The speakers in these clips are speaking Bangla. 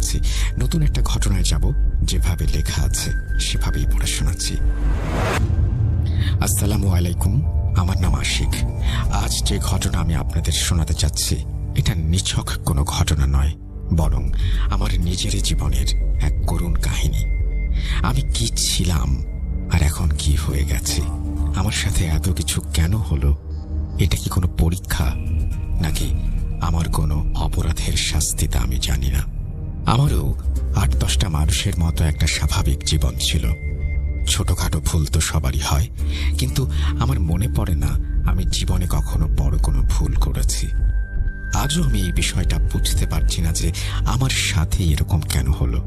যাচ্ছি, নতুন একটা ঘটনায় যাব। যেভাবে লেখা আছে সেভাবেই পড়ে শোনাচ্ছি। আসসালামু আলাইকুম, আমার নাম আশিক। আজ যে ঘটনা আমি আপনাদের শোনাতে চাচ্ছি এটা নিছক কোনো ঘটনা নয়, বরং আমার নিজের জীবনের এক করুণ কাহিনী। আমি কি ছিলাম আর এখন কি হয়ে গেছি, আমার সাথে এত কিছু কেন হলো, এটা কি কোনো পরীক্ষা নাকি আমার কোনো অপরাধের শাস্তি তা আমি জানি না। আমারও ৮-১০টা মানুষের মতো একটা স্বাভাবিক জীবন ছিল। ছোটখাটো ভুল তো সবারই হয়, কিন্তু আমার মনে পড়ে না আমি জীবনে কখনো বড় কোনো ভুল করেছি। আজও আমি এই বিষয়টা বুঝতে পারছি না যে আমার সাথে এরকম কেন হলো।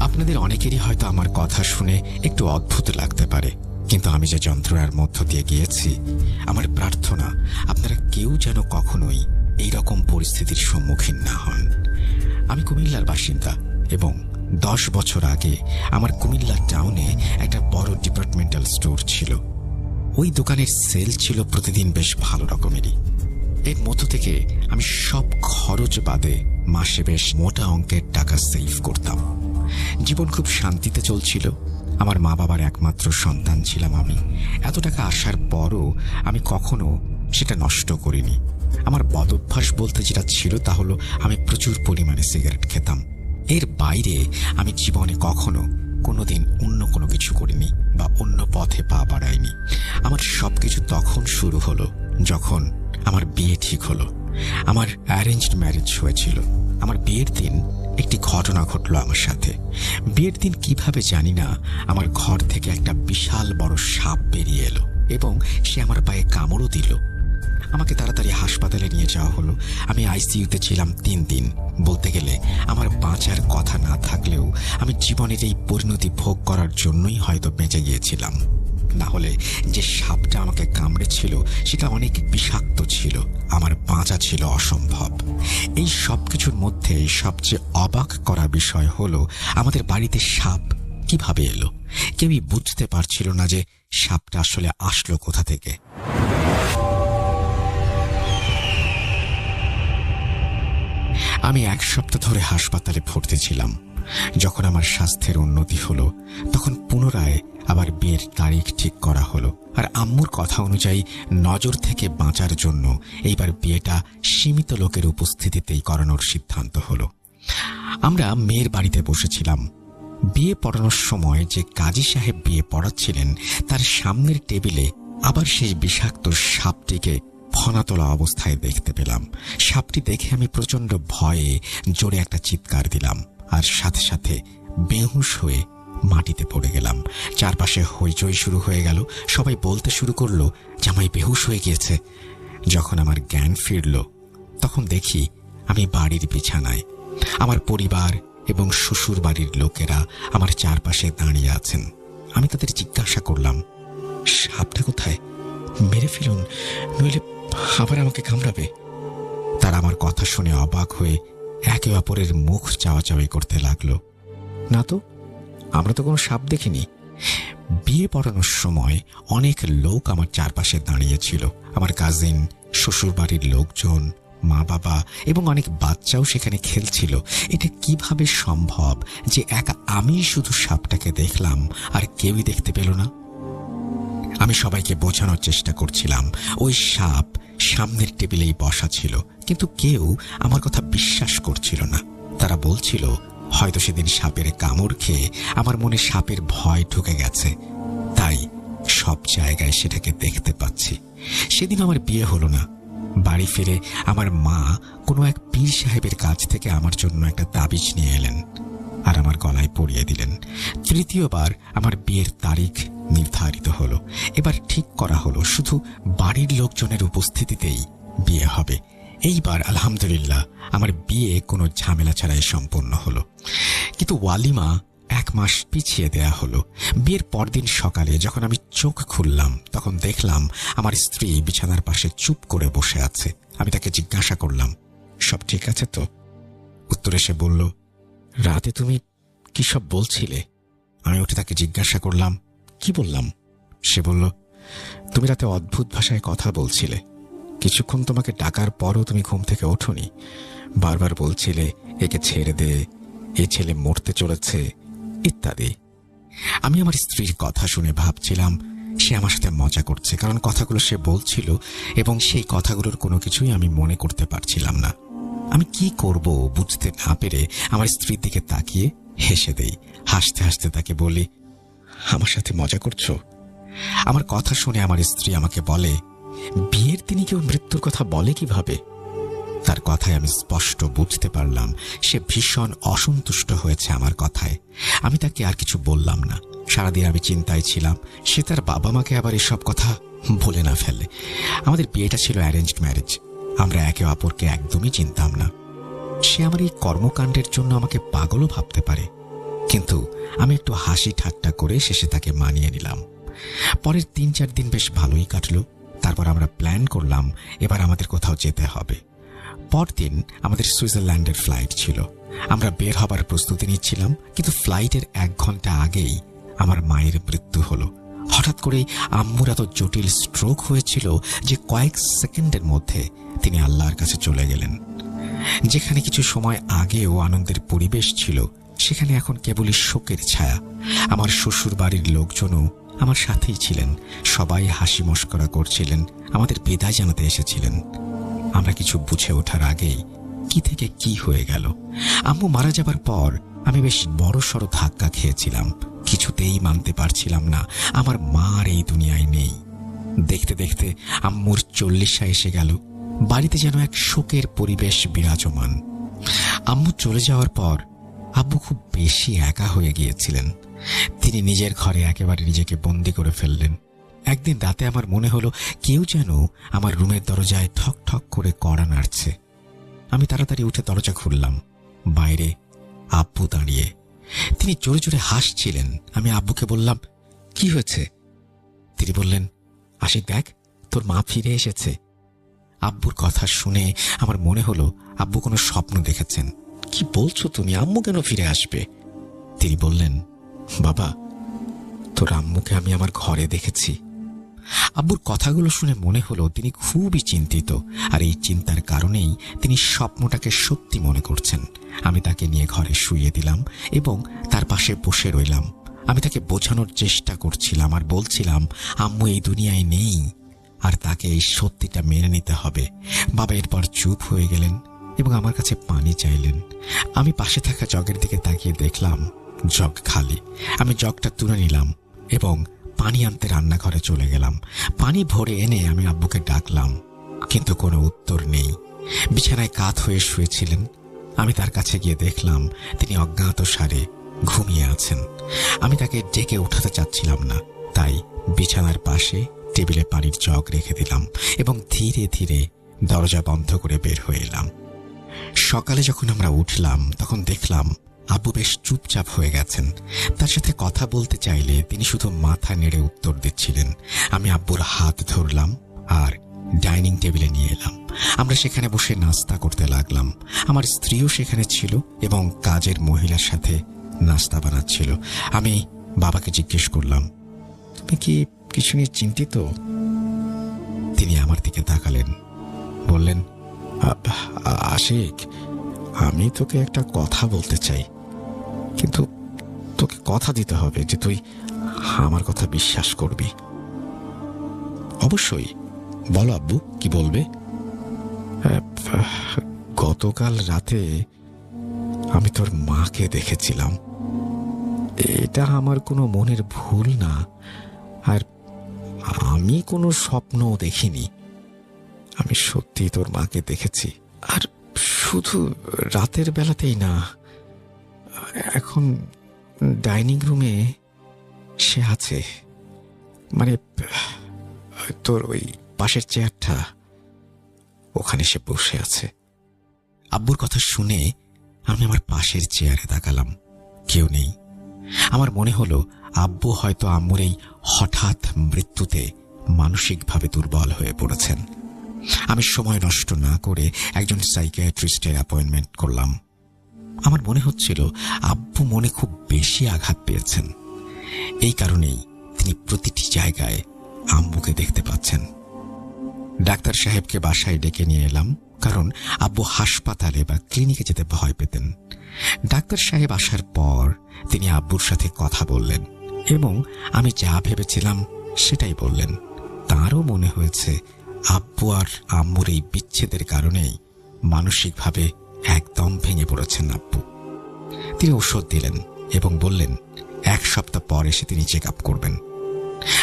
আপনাদের অনেকেরই হয়তো আমার কথা শুনে একটু অদ্ভুত লাগতে পারে, কিন্তু আমি যে যন্ত্রণার মধ্য দিয়ে গিয়েছি, আমার প্রার্থনা আপনারা কেউ যেন কখনোই এইরকম পরিস্থিতির সম্মুখীন না হন। আমি কুমিল্লার বাসিন্দা এবং 10 বছর আগে আমার কুমিল্লা টাউনে একটা বড় ডিপার্টমেন্টাল স্টোর ছিল। ওই দোকানের সেল ছিল প্রতিদিন বেশ ভালো রকমেরই। এর মধ্য থেকে আমি সব খরচ বাদে মাসে বেশ মোটা অঙ্কের টাকা সেভ করতাম। জীবন খুব শান্তিতে চলছিল। আমার মা বাবার একমাত্র সন্তান ছিলাম আমি। এত টাকা আসার পরও আমি কখনো সেটা নষ্ট করিনি। আমার বদভ্যাস বলতে যেটা ছিল তা হলো আমি প্রচুর পরিমাণে সিগারেট খেতাম। এর বাইরে আমি জীবনে কখনো কোনোদিন অন্য কোনো কিছু করিনি বা অন্য পথে পা বাড়াইনি। আমার সবকিছু তখন শুরু হলো যখন আমার বিয়ে ঠিক হলো। আমার অ্যারেঞ্জড ম্যারেজ হয়েছিল। আমার বিয়ের দিন একটি ঘটনা ঘটলো আমার সাথে। বিয়ের দিন কিভাবে জানি না, আমার ঘর থেকে একটা বিশাল বড় সাপ বেরিয়ে এলো এবং সে আমার পায়ে কামড়ও দিল। আমাকে তাড়াতাড়ি হাসপাতালে নিয়ে যাওয়া হলো। আমি আইসিইউতে ছিলাম 3 দিন। বলতে গেলে আমার বাঁচার কথা না থাকলেও আমি জীবনের এই পরিণতি ভোগ করার জন্যই হয়তো বেঁচে গিয়েছিলাম। না হলে যে সাপটা আমাকে কামড়েছিল সেটা অনেক বিষাক্ত ছিল, আমার বাঁচা ছিল অসম্ভব। এই সব কিছুর মধ্যে সবচেয়ে অবাক করা বিষয় হলো আমাদের বাড়িতে সাপ কিভাবে এলো। কেউই বুঝতে পারছিল না যে সাপটা আসলে আসলো কোথা থেকে। আমি 1 সপ্তাহ ধরে হাসপাতালে ভর্তি ছিলাম। যখন আমার স্বাস্থ্যের উন্নতি হলো তখন পুনরায় আবার বিয়ের তারিখ ঠিক করা হলো। আর আম্মুর কথা অনুযায়ী নজর থেকে বাঁচার জন্য এইবার বিয়েটা সীমিত লোকের উপস্থিতিতেই করানোর সিদ্ধান্ত হলো। আমরা মেয়ের বাড়িতে বসেছিলাম। বিয়ে পড়ানোর সময় যে কাজী সাহেব বিয়ে পড়াচ্ছিলেন তার সামনের টেবিলে আবার সেই বিষাক্ত সাপটিকে ফনাতলা অবস্থায় দেখতে পেলাম। সাপটি দেখে আমি প্রচন্ড ভয়ে জোরে একটা চিৎকার দিলাম আর সাথে সাথে বেহুশ হয়ে মাটিতে পড়ে গেলাম। চারপাশে হইচই শুরু হয়ে গেল। সবাই বলতে শুরু করলো জামাই বেহুশ হয়ে গিয়েছে। যখন আমার জ্ঞান ফিরল তখন দেখি আমি বাড়ির বিছানায়। আমার পরিবার এবং শ্বশুর বাড়ির লোকেরা আমার চারপাশে দাঁড়িয়ে আছেন। আমি তাদের জিজ্ঞাসা করলাম, সাপটা কোথায়? মেরে ফেলুন, নইলে আবার আমাকে কামড়াবে। তারা আমার কথা শুনে অবাক হয়ে একে অপরের মুখ চাওয়াচাওয়ি করতে লাগলো। না তো, আমরা তো কোনো সাপ দেখিনি। বিয়ে পড়ানোর সময় অনেক লোক আমার চারপাশে দাঁড়িয়েছিল। আমার কাজিন, শ্বশুর বাড়ির লোকজন, মা বাবা এবং অনেক বাচ্চাও সেখানে খেলছিল। এটা কিভাবে সম্ভব যে একা আমি শুধু সাপটাকে দেখলাম আর কেউই দেখতে পেল না? আমি সবাইকে বোঝানোর চেষ্টা করছিলাম ওই সাপ সামনের টেবিলেই বসা ছিল, কিন্তু কেউ আমার কথা বিশ্বাস করছিল না। তারা বলছিল হয়তো সেদিন সাপের কামড় খেয়ে আমার মনে সাপের ভয় ঢুকে গেছে, তাই সব জায়গায় সেটাকে দেখতে পাচ্ছি। সেদিন আমার বিয়ে হলো না। বাড়ি ফিরে আমার মা কোনো এক পীর সাহেবের কাছ থেকে আমার জন্য একটা তাবিজ নিয়ে এলেন আর আমার গলায় পরিয়ে দিলেন। তৃতীয়বার আমার বিয়ের তারিখ নির্ধারিত হলো। এবার ঠিক করা হলো শুধু বাড়ির লোকজনের উপস্থিতিতেই বিয়ে হবে। এইবার আলহামদুলিল্লাহ আমার বিয়ে কোনো ঝামেলা ছাড়াই সম্পন্ন হলো। কিন্তু ওয়ালিমা 1 মাস পিছিয়ে দেয়া হলো। বিয়ের পরদিন সকালে যখন আমি চোখ খুললাম তখন দেখলাম আমার স্ত্রী বিছানার পাশে চুপ করে বসে আছে। আমি তাকে জিজ্ঞাসা করলাম, সব ঠিক আছে তো? উত্তরে সে বলল, রাতে তুমি কি সব বলছিলে? আমি উঠে তাকে জিজ্ঞাসা করলাম, কি বললাম? সে বলল, তুমি রাতে অদ্ভুত ভাষায় কথা বলছিলে। কিছুক্ষণ তোমাকে ডাকার পরও তুমি ঘুম থেকে ওঠোনি। বারবার বলছিলে একে ছেড়ে দে, এ ছেলে মরতে চলেছে ইত্যাদি। আমি আমার স্ত্রীর কথা শুনে ভাবছিলাম সে আমার সাথে মজা করছে, কারণ কথাগুলো সে বলছিল এবং সেই কথাগুলোর কোনো কিছুই আমি মনে করতে পারছিলাম না। আমি কি করব বুঝতে না পেরে আমার স্ত্রীর দিকে তাকিয়ে হেসে দেই। হাসতে হাসতে তাকে বলি, আমার সাথে মজা করছো? আমার কথা শুনে আমার স্ত্রী আমাকে বলে, বিয়ের দিনে কেউ মৃত্যুর কথা বলে কিভাবে? তার কথায় আমি স্পষ্ট বুঝতে পারলাম সে ভীষণ অসন্তুষ্ট হয়েছে আমার কথায়। আমি তাকে আর কিছু বললাম না। সারাদিন আমি চিন্তায় ছিলাম সে তার বাবা মাকে আবার এসব কথা বলে না ফেলে। আমাদের বিয়েটা ছিল অ্যারেঞ্জড ম্যারেজ। আমরা একে অপরকে একদমই চিনতাম না। সে আমার এই কর্মকাণ্ডের জন্য আমাকে পাগলও ভাবতে পারে, কিন্তু আমি একটু হাসি ঠাট্টা করে শেষে তাকে মানিয়ে নিলাম। পরের ৩-৪ দিন বেশ ভালোই কাটল। তারপর আমরা প্ল্যান করলাম এবার আমাদের কোথাও যেতে হবে। পরদিন আমাদের সুইজারল্যান্ডের ফ্লাইট ছিল। আমরা বের হবার প্রস্তুতি নিচ্ছিলাম, কিন্তু ফ্লাইটের ১ ঘন্টা আগেই আমার মায়ের মৃত্যু হলো। হঠাৎ করেই আম্মুর এত জটিল স্ট্রোক হয়েছিল যে কয়েক সেকেন্ডের মধ্যে তিনি আল্লাহর কাছে চলে গেলেন। যেখানে কিছু সময় আগেও আনন্দের পরিবেশ ছিল, সেখানে এখন কেবলই শোকের ছায়া। আমার শ্বশুর বাড়ির লোকজনও আমার সাথেই ছিলেন। সবাই হাসি মশকরা করছিলেন, আমাদের বিদায় জানাতে এসেছিলেন। আমরা কিছু বুঝে ওঠার আগেই কি থেকে কি হয়ে গেল। আম্মু মারা যাবার পর আমি বেশ বড় সড় ধাক্কা খেয়েছিলাম। কিছুতেই মানতে পারছিলাম না আমার মা আর এই দুনিয়ায় নেই। দেখতে দেখতে আম্মুর ৪০ এসে গেল। বাড়িতে যেন এক শোকের পরিবেশ বিরাজমান। আম্মু চলে যাওয়ার পর আব্বু খুব বেশি একা হয়ে গিয়েছিলেন। তিনি নিজের ঘরে একেবারে নিজেকে বন্দি করে ফেললেন। একদিন রাতে আমার মনে হলো কেউ যেন আমার রুমের দরজায় ঠক ঠক করে কড়া নাড়ছে। আমি তাড়াতাড়ি উঠে দরজা খুললাম। বাইরে আব্বু দাঁড়িয়ে, তিনি জোরে জোরে হাসছিলেন। আমি আব্বুকে বললাম, কি হয়েছে? তিনি বললেন, আশিক দেখ, তোর মা ফিরে এসেছে। আব্বুর কথা শুনে আমার মনে হলো আব্বু কোনো স্বপ্ন দেখেছেন। কি বলছো তুমি? আম্মু কেন ফিরে আসবে? তিনি বললেন, বাবা, তোর আম্মুকে আমি আমার ঘরে দেখেছি। আব্বুর কথাগুলো শুনে মনে হলো তিনি খুবই চিন্তিত, আর এই চিন্তার কারণেই তিনি স্বপ্নটাকে সত্যি মনে করছেন। আমি তাকে নিয়ে ঘরে শুইয়ে দিলাম এবং তার পাশে বসে রইলাম। আমি তাকে বোঝানোর চেষ্টা করছিলাম আর বলছিলাম আম্মু এই দুনিয়ায় নেই, আর তাকে এই সত্যিটা মেনে নিতে হবে। বাবা এরপর চুপ হয়ে গেলেন এবং আমার কাছে পানি চাইলেন। আমি পাশে থাকা জগের দিকে তাকিয়ে দেখলাম জগ খালি। আমি জগটা তুলে নিলাম এবং পানি আনতে রান্নাঘরে চলে গেলাম। পানি ভরে এনে আমি আব্বুকে ডাকলাম, কিন্তু কোনো উত্তর নেই। বিছানায় কাত হয়ে শুয়েছিলেন। আমি তার কাছে গিয়ে দেখলাম তিনি অজ্ঞাত সারে ঘুমিয়ে আছেন। আমি তাকে ডেকে উঠাতে চাচ্ছিলাম না, তাই বিছানার পাশে টেবিলে পানির জগ রেখে দিলাম এবং ধীরে ধীরে দরজা বন্ধ করে বের হয়ে এলাম। সকালে যখন আমরা উঠলাম তখন দেখলাম আব্বু বেশ চুপচাপ হয়ে গেছেন। তার সাথে কথা বলতে চাইলে তিনি শুধু মাথা নেড়ে উত্তর দিচ্ছিলেন। আমি আব্বুর হাত ধরলাম আর ডাইনিং টেবিলে নিয়ে এলাম। আমরা সেখানে বসে নাস্তা করতে লাগলাম। আমার স্ত্রীও সেখানে ছিল এবং কাজের মহিলার সাথে নাস্তা বানাচ্ছিল। আমি বাবাকে জিজ্ঞেস করলাম, তুমি কি কিছু নিয়ে চিন্তিত? তিনি আমার দিকে তাকালেন, বললেন, আশিক, আমি তোকে একটা কথা বলতে চাই, কিন্তু তোকে কথা দিতে হবে যে তুই আমার কথা বিশ্বাস করবি। অবশ্যই, বলো আব্বু, কি বলবে? গতকাল রাতে আমি তোর মাকে দেখেছিলাম। এটা আমার কোনো মনের ভুল না, আর আমি কোনো স্বপ্নও দেখিনি। আমি সত্যি তোর মাকে দেখেছি, আর শুধু রাতের বেলাতেই না, এখন ডাইনিং রুমে সে আছে, মানে তোর ওই পাশের চেয়ারটা, ওখানে সে বসে আছে। আব্বুর কথা শুনে আমি আমার পাশের চেয়ারে তাকালাম। কেউ নেই। আমার মনে হলো আব্বু হয়তো আম্মুর এই হঠাৎ মৃত্যুতে মানসিকভাবে দুর্বল হয়ে পড়েছেন। আমি সময় নষ্ট না করে একজন সাইকিয়াট্রিস্টের অ্যাপয়েন্টমেন্ট করলাম। আমার মনে হচ্ছিল আব্বু মনে খুব বেশি আঘাত পেয়েছেন। এই কারণেই তিনি প্রতিটি জায়গায় আম্মুকে দেখতে পাচ্ছেন। ডাক্তার সাহেবকে বাসায় ডেকে নিয়ে এলাম, কারণ আব্বু হাসপাতালে বা ক্লিনিকে যেতে ভয় পেতেন। ডাক্তার সাহেব আসার পর তিনি আব্বুর সাথে কথা বললেন এবং আমি যা ভেবেছিলাম সেটাই বললেন। তাঁরও মনে হয়েছে আব্বু আর আম্মুর এই বিচ্ছেদের কারণেই মানসিকভাবে একদম ভেঙে পড়েছেন আব্বু। তিনি ওষুধ দিলেন এবং বললেন 1 সপ্তাহ পর এসে তিনি চেক আপ করবেন।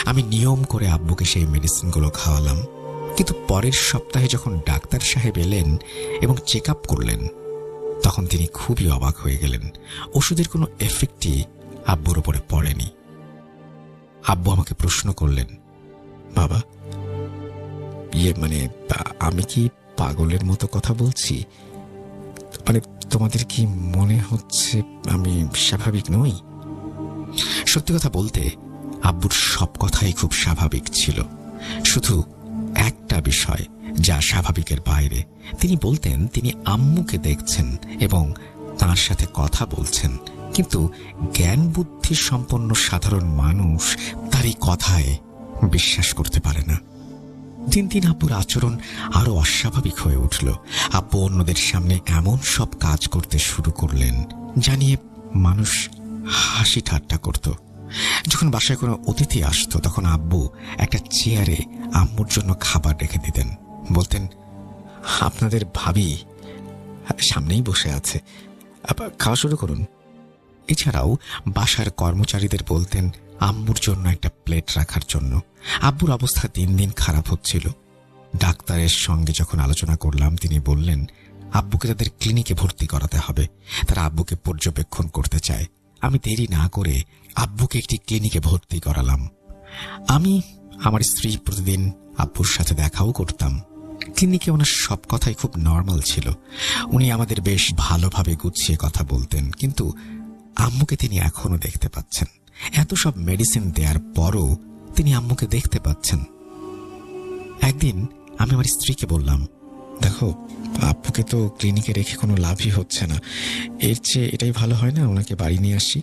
আমি নিয়ম করে আব্বুকে সেই মেডিসিনগুলো খাওয়ালাম, কিন্তু পরের সপ্তাহে যখন ডাক্তার সাহেব এলেন এবং চেক আপ করলেন, তখন তিনি খুবই অবাক হয়ে গেলেন। ওষুধের কোনো এফেক্টই আব্বুর উপরে পড়েনি। আব্বু আমাকে প্রশ্ন করলেন, বাবা, আমি কি পাগলের মতো কথা বলছি? তোমাদের কি মনে হচ্ছে আমি স্বাভাবিক নই? সত্যি কথা বলতে আব্বুর সব কথাই খুব স্বাভাবিক ছিল, শুধু একটা বিষয় যা স্বাভাবিকের বাইরে। তিনি বলতেন তিনি আম্মুকে দেখছেন এবং তার সাথে কথা বলছেন, কিন্তু জ্ঞান বুদ্ধি সম্পন্ন সাধারণ মানুষ তার এই কথায় বিশ্বাস করতে পারে না। দিন দিন আব্বুর আচরণ আরো অস্বাভাবিক হয়ে উঠল। আব্বু অন্যদের সামনে এমন সব কাজ করতে শুরু করলেন জানিয়ে মানুষ হাসি ঠাট্টা করত। যখন বাসায় কোনো অতিথি আসতো, তখন আব্বু একটা চেয়ারে আম্মুর জন্য খাবার রেখে দিতেন। বলতেন, আপনাদের ভাবি সামনেই বসে আছে, খাওয়া শুরু করুন। এছাড়াও বাসার কর্মচারীদের বলতেন আম্মুর জন্য একটা প্লেট রাখার জন্য। আব্বুর অবস্থা দিন দিন খারাপ হচ্ছিল। ডাক্তারের সঙ্গে যখন আলোচনা করলাম, তিনি বললেন আব্বুকে তাদের ক্লিনিকে ভর্তি করাতে হবে, তারা আব্বুকে পর্যবেক্ষণ করতে চায়। আমি দেরি না করে আব্বুকে একটি ক্লিনিকে ভর্তি করালাম। আমি আমার স্ত্রী প্রতিদিন আব্বুর সাথে দেখাও করতাম। ক্লিনিকে ওনার সব কথাই খুব নর্মাল ছিল। উনি আমাদের বেশ ভালোভাবে গুছিয়ে কথা বলতেন, কিন্তু আম্মুকে তিনি এখনো দেখতে পাচ্ছেন। এত সব মেডিসিন দেওয়ার পরও তিনি আম্মুকে দেখতে পাচ্ছেন। একদিন আমি আমার স্ত্রীকে বললাম, দেখো, আব্বুকে তো ক্লিনিকে রেখে কোনো লাভই হচ্ছে না, এর চেয়ে এটাই ভালো হয় না ওনাকে বাড়ি নিয়ে আসি।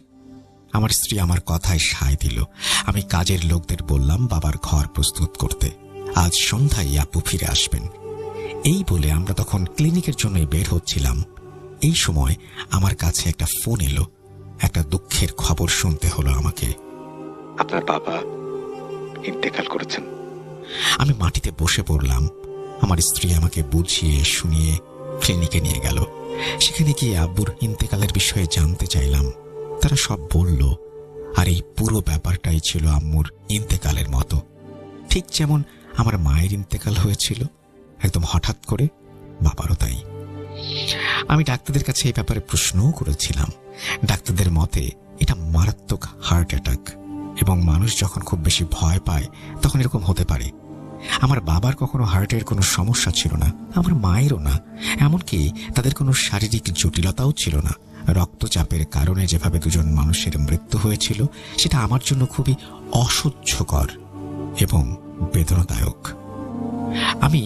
আমার স্ত্রী আমার কথায় সায় দিল। আমি কাজের লোকদের বললাম বাবার ঘর প্রস্তুত করতে, আজ সন্ধ্যায় আব্বু ফিরে আসবেন। এই বলে আমরা তখন ক্লিনিকের জন্য বের হচ্ছিলাম। এই সময় আমার কাছে একটা ফোন এলো। একটা দুঃখের খবর শুনতে হলো আমাকে। আপনার বাবা ইন্তেকাল করেছেন। আমি মাটিতে বসে পড়লাম। আমার স্ত্রী আমাকে বুঝিয়ে শুনিয়ে ক্লিনিকে নিয়ে গেল। সেখানে গিয়ে আব্বুর ইন্তেকালের বিষয়ে জানতে চাইলাম। তারা সব বলল, আর এই পুরো ব্যাপারটাই ছিল আম্মুর ইন্তেকালের মতো। ঠিক যেমন আমার মায়ের ইন্তেকাল হয়েছিল একদম হঠাৎ করে, বাবারও তাই। আমি ডাক্তারদের কাছে এই ব্যাপারে প্রশ্নও করেছিলাম। ডাক্তারদের মতে এটা মারাত্মক হার্ট অ্যাটাক, এবং মানুষ যখন খুব বেশি ভয় পায় তখন এরকম হতে পারে। আমার বাবার কখনো হার্টের কোনো সমস্যা ছিল না, আমার মায়েরও না। এমনকি তাদের কোনো শারীরিক জটিলতাও ছিল না। রক্তচাপের কারণে যেভাবে দুজন মানুষের মৃত্যু হয়েছিল, সেটা আমার জন্য খুবই অসহ্যকর এবং বেদনাদায়ক। আমি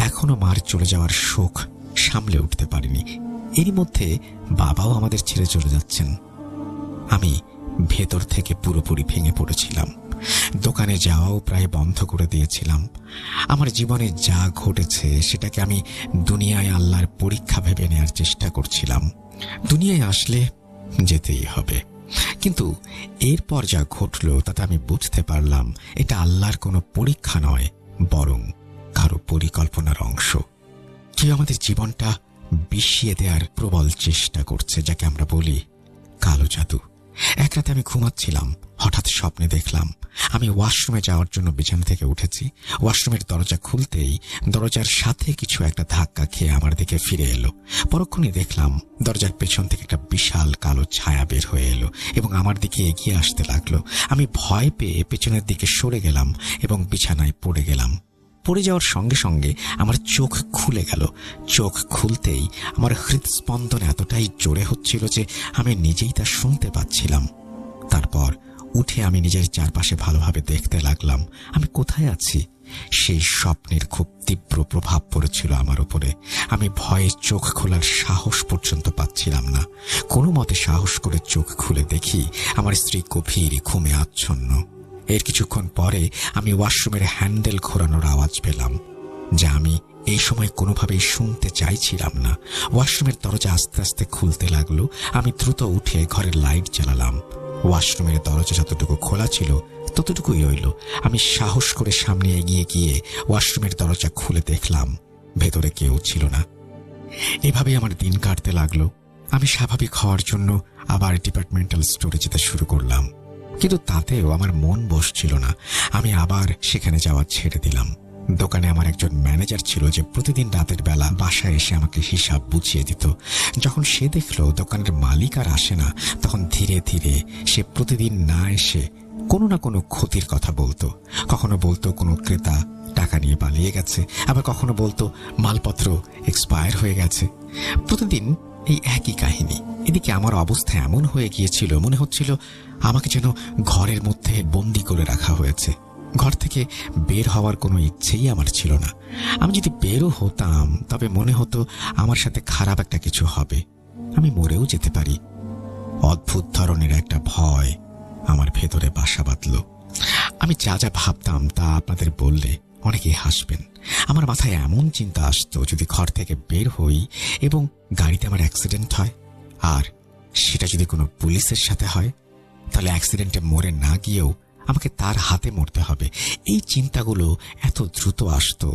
এখনো মার চলে যাওয়ার শোক সামলে উঠতে পারিনি। এরই মধ্যে বাবাও আমাদের ছেড়ে চলে যাচ্ছেন। আমি ভেতর থেকে পুরোপুরি ভেঙে পড়েছিলাম। দোকানে যাওয়াও প্রায় বন্ধ করে দিয়েছিলাম। আমার জীবনে যা ঘটেছে সেটাকে আমি দুনিয়ায় আল্লাহর পরীক্ষা ভেবে নেওয়ার চেষ্টা করছিলাম। দুনিয়ায় আসলে যেতেই হবে, কিন্তু এরপর যা ঘটল তাতে আমি বুঝতে পারলাম এটা আল্লাহর কোনো পরীক্ষা নয়, বরং কারো পরিকল্পনার অংশ। কেউ আমাদের জীবনটা বিষিয়ে দেওয়ার প্রবল চেষ্টা করছে, যাকে আমরা বলি কালো জাদু। এক রাতে আমি ঘুমাচ্ছিলাম, হঠাৎ স্বপ্নে দেখলাম আমি ওয়াশরুমে যাওয়ার জন্য বিছানা থেকে উঠেছি। ওয়াশরুমের দরজা খুলতেই দরজার সাথে কিছু একটা ধাক্কা খেয়ে আমার দিকে ফিরে এলো। পরক্ষণে দেখলাম দরজার পেছন থেকে একটা বিশাল কালো ছায়া বের হয়ে এলো এবং আমার দিকে এগিয়ে আসতে লাগলো। আমি ভয় পেয়ে পেছনের দিকে সরে গেলাম এবং বিছানায় পড়ে গেলাম। পড়ে যাওয়ার সঙ্গে সঙ্গে আমার চোখ খুলে গেল। চোখ খুলতেই আমার হৃদস্পন্দন এতটাই জোরে হচ্ছিল যে আমি নিজেই তা শুনতে পাচ্ছিলাম। তারপর উঠে আমি নিজের চারপাশে ভালোভাবে দেখতে লাগলাম আমি কোথায় আছি। সেই স্বপ্নের খুব তীব্র প্রভাব পড়েছিল আমার উপরে। আমি ভয়ে চোখ খোলার সাহস পর্যন্ত পাচ্ছিলাম না। কোনো মতে সাহস করে চোখ খুলে দেখি আমার স্ত্রী গভীর ঘুমে আচ্ছন্ন। এর কিছুক্ষণ পরে আমি ওয়াশরুমের হ্যান্ডেল ঘোরানোর আওয়াজ পেলাম। যা আমি এই সময় কোনোভাবেই শুনতে চাইছিলাম না। ওয়াশরুমের দরজা আস্তে আস্তে খুলতে লাগলো। আমি দ্রুত উঠে ঘরের লাইট জ্বালালাম। ওয়াশরুমের দরজা যতটুকু খোলা ছিল ততটুকুই রইল। আমি সাহস করে সামনে এগিয়ে গিয়ে ওয়াশরুমের দরজা খুলে দেখলাম ভেতরে কেউ ছিল না। এভাবেই আমার দিন কাটতে লাগলো। আমি স্বাভাবিক হওয়ার জন্য আবার ডিপার্টমেন্টাল স্টোরে যেতে শুরু করলাম, কিন্তু তাতেও আমার মন বসছিল না। আমি আবার সেখানে যাওয়া ছেড়ে দিলাম। দোকানে আমার একজন ম্যানেজার ছিল যে প্রতিদিন রাতের বেলা বাসায় এসে আমাকে হিসাব বুঝিয়ে দিত। যখন সে দেখলো দোকানের মালিক আর আসে না, তখন ধীরে ধীরে সে প্রতিদিন না এসে কোনো না কোনো ক্ষতির কথা বলতো। কখনো বলতো কোনো ক্রেতা টাকা নিয়ে পালিয়ে গেছে, আবার কখনো বলতো মালপত্র এক্সপায়ার হয়ে গেছে। প্রতিদিন এই একই কাহিনী। এদিকে আমার অবস্থা এমন হয়ে গিয়েছিল, মনে হচ্ছিল আমাকে যেন ঘরের মধ্যে বন্দি করে রাখা হয়েছে। ঘর থেকে বের হওয়ার কোনো ইচ্ছেই আমার ছিল না। আমি যদি বেরও হতাম তবে মনে হতো আমার সাথে খারাপ একটা কিছু হবে, আমি মরেও যেতে পারি। অদ্ভুত ধরনের একটা ভয় আমার ভেতরে বাসা বাঁধল। আমি যা যা ভাবতাম তা আপনাদের বললে অনেকেই হাসবেন। আমার মাথায় এমন চিন্তা আসতো, যদি ঘর থেকে বের হই এবং গাড়িতে আমার অ্যাক্সিডেন্ট হয়, আর সেটা যদি কোনো পুলিশের সাথে হয়, তাহলে অ্যাক্সিডেন্টে মরে না গিয়েও আমাকে তার হাতে মরতে হবে। এই চিন্তাগুলো এত দ্রুত আসতো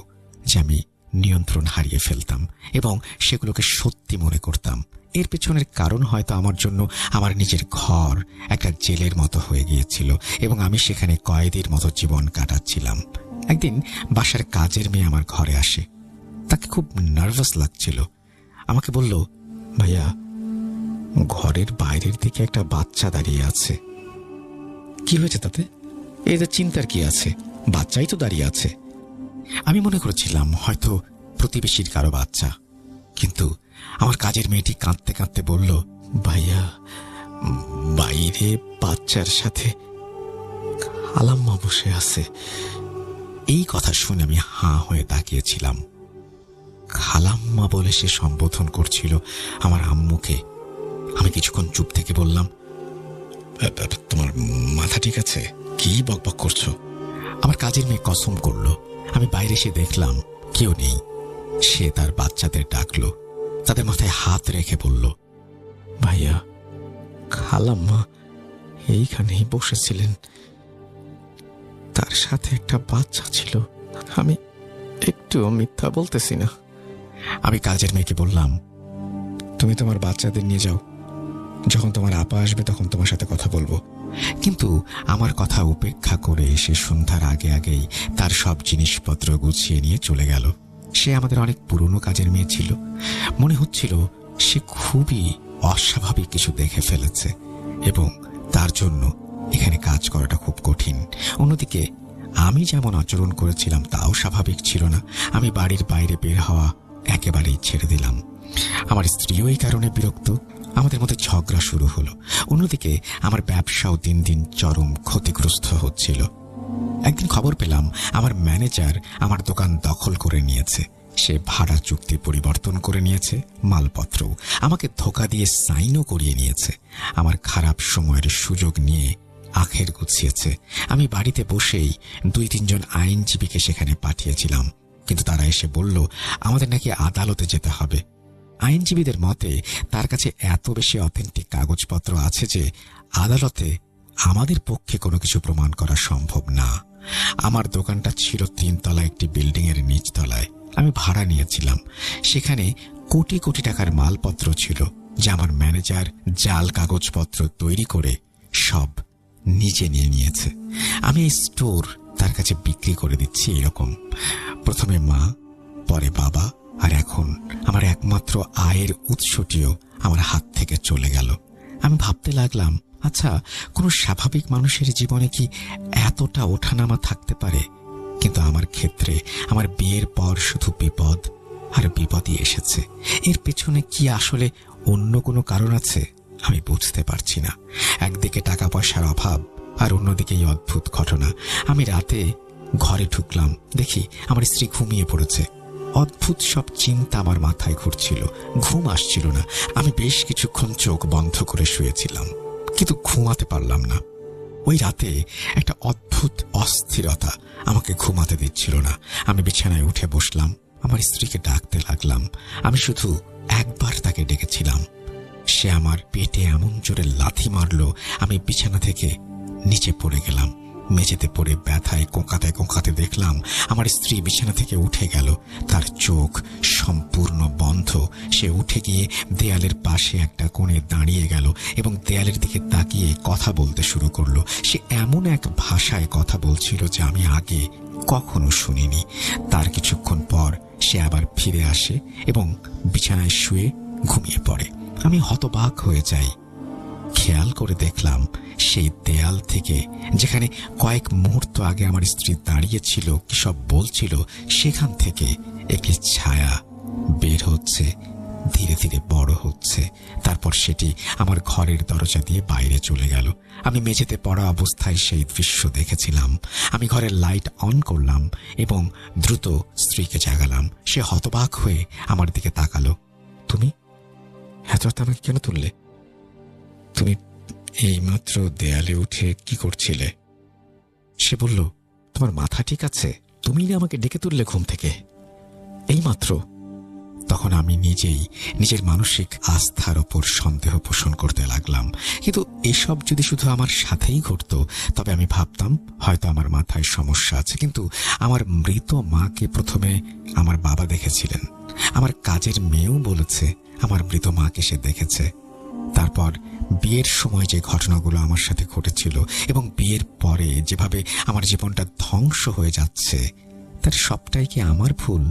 যে আমি নিয়ন্ত্রণ হারিয়ে ফেলতাম এবং সেগুলোকে সত্যি মনে করতাম। এর পেছনের কারণ হয়তো আমার জন্য আমার নিজের ঘর একটা জেলের মতো হয়ে গিয়েছিল এবং আমি সেখানে কয়েদির মতো জীবন কাটাচ্ছিলাম। একদিন বাসার কাজের মেয়ে আমার ঘরে আসে। তাকে খুব নার্ভাস লাগছিল। আমাকে বলল, ভাইয়া, ঘরের বাইরের দিকে একটা বাচ্চা দাঁড়িয়ে আছে। কি হয়েছে তাতে? এতে চিন্তার কি আছে? বাচ্চাই তো দাঁড়িয়ে আছে। আমি মনে করেছিলাম হয়তো প্রতিবেশীর কারো বাচ্চা, কিন্তু আমার কাজের মেয়েটি কাঁদতে কাঁদতে বলল, ভাইয়া, বাইরে বাচ্চার সাথে খালাম্মা বসে আছে। এই কথা শুনে আমি হাঁ হয়ে তাকিয়েছিলাম। খালাম্মা বলে সে সম্বোধন করছিল আমার আম্মুকে। আমি কিছুক্ষণ চুপ থেকে বললাম, তোমার মাথা ঠিক আছে? কি বকবক করছো? আমার কাজের মেয়ে কসম করলো। আমি বাইরে এসে দেখলাম কেউ নেই। সে তার বাচ্চাদের ডাকলো, তাদের মাথায় হাত রেখে বলল, ভাইয়া, খালাম্মা এইখানেই বসেছিলেন, তার সাথে একটা বাচ্চা ছিল। আমি একটুও মিথ্যা বলতেছি না। আমি কাজের মেয়েকে বললাম, তুমি তোমার বাচ্চাদের নিয়ে যাও, যখন তোমার আপা আসবে তখন তোমার সাথে কথা বলবো। কিন্তু আমার কথা উপেক্ষা করে সে সন্ধ্যার আগে আগেই তার সব জিনিসপত্র গুছিয়ে নিয়ে চলে গেল। সে আমাদের অনেক পুরনো কাজের মেয়ে ছিল। মনে হচ্ছিল সে খুবই অস্বাভাবিক কিছু দেখে ফেলেছে এবং তার জন্য এখানে কাজ করাটা খুব কঠিন। অন্যদিকে আমি যেমন আচরণ করেছিলাম তাও স্বাভাবিক ছিল না। আমি বাড়ির বাইরে বের হওয়া একেবারেই ছেড়ে দিলাম। আমার স্ত্রীও এই কারণে বিরক্ত। আমাদের মধ্যে ঝগড়া শুরু হলো। অন্যদিকে আমার ব্যবসাও দিন দিন চরম ক্ষতিগ্রস্ত হচ্ছিল। একদিন খবর পেলাম আমার ম্যানেজার আমার দোকান দখল করে নিয়েছে। সে ভাড়া চুক্তি পরিবর্তন করে নিয়েছে, মালপত্রও আমাকে ধোঁকা দিয়ে সাইনও করিয়ে নিয়েছে। আমার খারাপ সময়ের সুযোগ নিয়ে আখের গুছিয়েছে। আমি বাড়িতে বসেই 2-3 জন আইনজীবীকে সেখানে পাঠিয়েছিলাম, কিন্তু তারা এসে বলল আমাদের নাকি আদালতে যেতে হবে। আইনজীবীদের মতে তার কাছে এত বেশি অথেন্টিক কাগজপত্র আছে যে আদালতে আমাদের পক্ষে কোনো কিছু প্রমাণ করা সম্ভব না। আমার দোকানটা ছিল 3 তলা একটি বিল্ডিং এর নিচতলায়। আমি ভাড়া নিয়েছিলাম। সেখানে কোটি কোটি টাকার মালপত্র ছিল, যা আমার ম্যানেজার জাল কাগজপত্র তৈরি করে সব নিজে নিয়ে নিয়েছে। আমি এই স্টোর তার কাছে বিক্রি করে দিচ্ছি এরকম। প্রথমে মা, পরে বাবা, আর এখন আমার একমাত্র আয়ের উৎসটিও আমার হাত থেকে চলে গেল। আমি ভাবতে লাগলাম, আচ্ছা, কোনো স্বাভাবিক মানুষের জীবনে কি এতটা ওঠানামা থাকতে পারে? কিন্তু আমার ক্ষেত্রে আমার বিয়ের পর শুধু বিপদ আর বিপদই এসেছে। এর পেছনে কি আসলে অন্য কোনো কারণ আছে? আমি বুঝতে পারছি না। একদিকে টাকা পয়সার অভাব আর অন্যদিকে এই অদ্ভুত ঘটনা। আমি রাতে ঘরে ঢুকলাম, দেখি আমার স্ত্রী ঘুমিয়ে পড়েছে। অদ্ভুত সব চিন্তা আমার মাথায় ঘুরছিল, ঘুম আসছিল না। আমি বেশ কিছুক্ষণ চোখ বন্ধ করে শুয়েছিলাম, কিন্তু ঘুমাতে পারলাম না। ওই রাতে একটা অদ্ভুত অস্থিরতা আমাকে ঘুমাতে দিচ্ছিল না। আমি বিছানায় উঠে বসলাম, আমার স্ত্রীকে ডাকতে লাগলাম। আমি শুধু একবার তাকে ডেকেছিলাম। সে আমার পেটে এমন জোরে লাথি মারল, আমি বিছানা থেকে নিচে পড়ে গেলাম। মেঝেতে পড়ে ব্যথায় কোঁকাতে কোঁকাতে দেখলাম আমার স্ত্রী বিছানা থেকে উঠে গেল। তার চোখ সম্পূর্ণ বন্ধ। সে উঠে গিয়ে দেয়ালের পাশে একটা কোণে দাঁড়িয়ে গেল এবং দেয়ালের দিকে তাকিয়ে কথা বলতে শুরু করলো। সে এমন এক ভাষায় কথা বলছিল যে আমি আগে কখনো শুনিনি। তার কিছুক্ষণ পর সে আবার ফিরে আসে এবং বিছানায় শুয়ে ঘুমিয়ে পড়ে। আমি হতবাক হয়ে যাই। খেয়াল করে দেখলাম সেই দেয়াল থেকে, যেখানে কয়েক মুহূর্ত আগে আমার স্ত্রী দাঁড়িয়েছিল কি সব বলছিল, সেখান থেকে একটি ছায়া বের হচ্ছে, ধীরে ধীরে বড় হচ্ছে। তারপর সেটি আমার ঘরের দরজা দিয়ে বাইরে চলে গেল। আমি মেঝেতে পড়া অবস্থায় সেই দৃশ্য দেখেছিলাম। আমি ঘরের লাইট অন করলাম এবং দ্রুত স্ত্রীকে জাগালাম। সে হতবাক হয়ে আমার দিকে তাকালো। তুমি এত রাতে আমাকে কেন তুললে? তুমি এইমাত্র দেয়ালে উঠে কি করছিলে? সে বলল, তোমার মাথা ঠিক আছে? তুমি না আমাকে ডেকে তুললে ঘুম থেকে এইমাত্র। তখন আমি নিজেই নিজের মানসিক আস্থার ওপর সন্দেহ পোষণ করতে লাগলাম। কিন্তু এসব যদি শুধু আমার সাথেই ঘটত তবে আমি ভাবতাম হয়তো আমার মাথায় সমস্যা আছে। কিন্তু আমার মৃত মাকে প্রথমে আমার বাবা দেখেছিলেন। আমার কাজের মেয়েও বলেছে আমার মৃত মাকে সে দেখেছে। তারপর বিয়ের সময় যে ঘটনাগুলো আমার সাথে ঘটেছিল এবং বিয়ের পরে যেভাবে আমার জীবনটা ধ্বংস হয়ে যাচ্ছে, তার সবটাই কি আমার ভুল?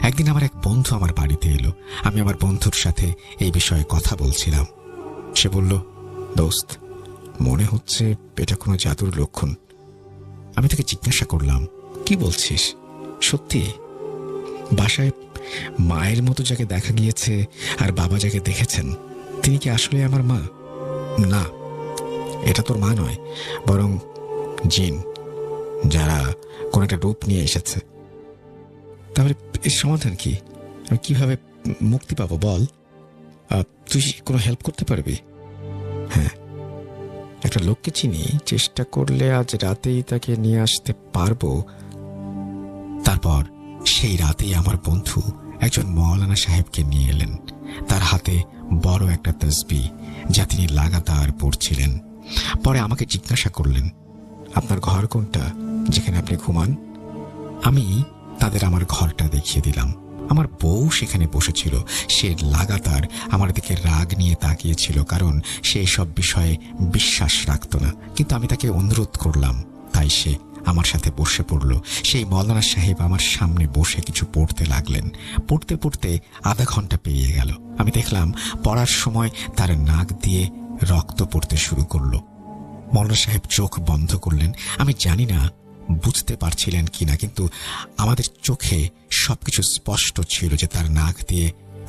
একদিন আমার এক বন্ধু আমার বাড়িতে এলো। আমি আমার বন্ধুর সাথে এই বিষয়ে কথা বলছিলাম। সে বলল, দোস্ত, মনে হচ্ছে এটা কোনো জাদুর লক্ষণ। আমি তাকে জিজ্ঞাসা করলাম, কি বলছিস? সত্যি? বাসায় মায়ের মতো যাকে দেখা গিয়েছে আর বাবা যাকে দেখেছেন, তিনি কি আসলে আমার মা? না, এটা তোর মা নয়, বরং জিন, যারা কোন একটা রূপ নিয়ে এসেছে। তাহলে এর সমাধান কি? আমি কিভাবে মুক্তি পাবো বল? তুই কোনো হেল্প করতে পারবি? হ্যাঁ, একটা লোককে চিনি, চেষ্টা করলে আজ রাতেই তাকে নিয়ে আসতে পারবো। তারপর সেই রাতেই আমার বন্ধু একজন মৌলানা সাহেবকে নিয়ে এলেন। তার হাতে বড় একটা তসবিহ, যা তিনি লাগাতার পড়ছিলেন। পরে আমাকে জিজ্ঞাসা করলেন, আপনার ঘর কোনটা, যেখানে আপনি ঘুমান? আমি তাদের আমার ঘরটা দেখিয়ে দিলাম। আমার বউ সেখানে বসেছিল। সে লাগাতার আমার দিকে রাগ নিয়ে তাকিয়েছিল, কারণ সে এসব বিষয়ে বিশ্বাস রাখত না। কিন্তু আমি তাকে অনুরোধ করলাম, তাই সে আমার সাথে বসে পড়ল। সেই মৌলানা সাহেব আমার সামনে বসে কিছু পড়তে লাগলেন। পড়তে পড়তে আধা ঘন্টা পেরিয়ে গেল। আমি দেখলাম পড়ার সময় তার নাক দিয়ে রক্ত পড়তে শুরু করলো। মৌলানা সাহেব চোখ বন্ধ করলেন। আমি জানি না বুঝতে পারছিলেন কিনা, কিন্তু আমাদের চোখে সবকিছু স্পষ্ট ছিল যে তার নাক দিয়ে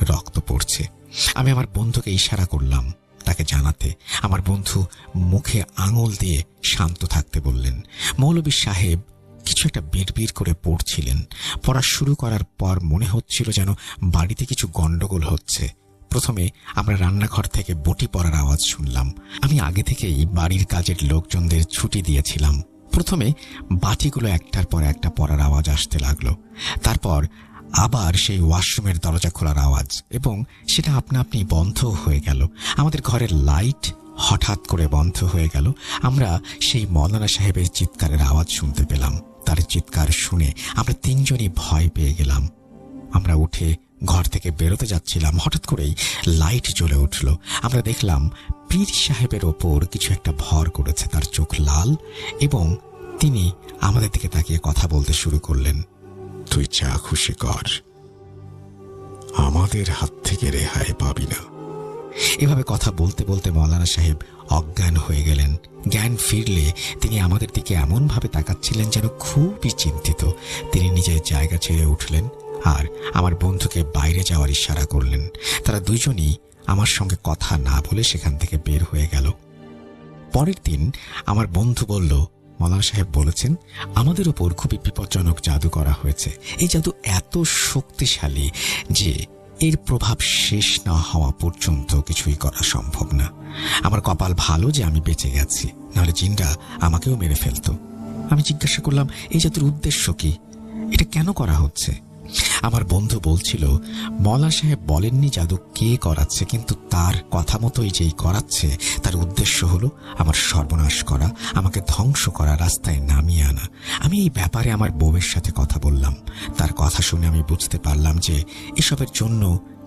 রক্ত পড়ছে। আমি আমার বন্ধুকে ইশারা করলাম তাকে জানাতে। আমার বন্ধু মুখে আঙুল দিয়ে শান্ত থাকতে বললেন। মৌলভী সাহেব কিছু একটা বিড়বিড় করে পড়ছিলেন। পড়া শুরু করার পর মনে হচ্ছিল যেন বাড়িতে কিছু গন্ডগোল হচ্ছে। প্রথমে আমরা রান্নাঘর থেকে বটি পড়ার আওয়াজ শুনলাম। আমি আগে থেকেই বাড়ির কাজের লোকজনদের ছুটি দিয়েছিলাম। প্রথমে বাটিগুলো একটার পর একটা পড়ার আওয়াজ আসতে লাগলো। তারপর আবার সেই ওয়াশরুমের দরজা খোলার আওয়াজ, এবং সেটা আপনা আপনি বন্ধ হয়ে গেল। আমাদের ঘরের লাইট হঠাৎ করে বন্ধ হয়ে গেল। আমরা সেই মৌলানা সাহেবের চিৎকারের আওয়াজ শুনতে পেলাম। তার চিৎকার শুনে আমরা তিনজনই ভয় পেয়ে গেলাম। আমরা উঠে ঘর থেকে বেরোতে যাচ্ছিলাম, হঠাৎ করেই লাইট জ্বলে উঠল। আমরা দেখলাম পীর সাহেবের ওপর কিছু একটা ভর করেছে। তার চোখ লাল এবং তিনি আমাদের দিকে তাকিয়ে কথা বলতে শুরু করলেন। তুই যা খুশি কর, আমাদের হাত থেকে রেহাই পাবি না। এভাবে কথা বলতে বলতে মৌলানা সাহেব অজ্ঞান হয়ে গেলেন। জ্ঞান ফিরলে তিনি আমাদের দিকে এমন ভাবে তাকাচ্ছিলেন যেন খুবই চিন্তিত। তিনি নিজের জায়গা ছেড়ে উঠলেন আর আমার বন্ধুকে বাইরে যাওয়ার ইশারা করলেন। তারা দুইজনই আমার সঙ্গে কথা না বলে সেখান থেকে বের হয়ে গেল। পরের দিন আমার বন্ধু বলল, মৌলানা সাহেব বলেছেন আমাদের উপর খুবই বিপজ্জনক জাদু করা হয়েছে। এই জাদু এত শক্তিশালী যে এর প্রভাব শেষ না হওয়া পর্যন্ত কিছুই করা সম্ভব না। আমার কপাল ভালো যে আমি বেঁচে গেছি, নাহলে জিনরা আমাকেও মেরে ফেলতো। আমি জিজ্ঞাসা করলাম, এই জাতির উদ্দেশ্য কি? এটা কেন করা হচ্ছে? আমার বন্ধু বলছিল, মওলা সাহেব বলেননি জাদু কে করাচ্ছে, কিন্তু তার কথা মতোই যেই করাচ্ছে তার উদ্দেশ্য হলো আমার সর্বনাশ করা, আমাকে ধ্বংস করা, রাস্তায় নামিয়ে আনা। আমি এই ব্যাপারে আমার বউয়ের সাথে কথা বললাম। তার কথা শুনে আমি বুঝতে পারলাম যে এসবের জন্য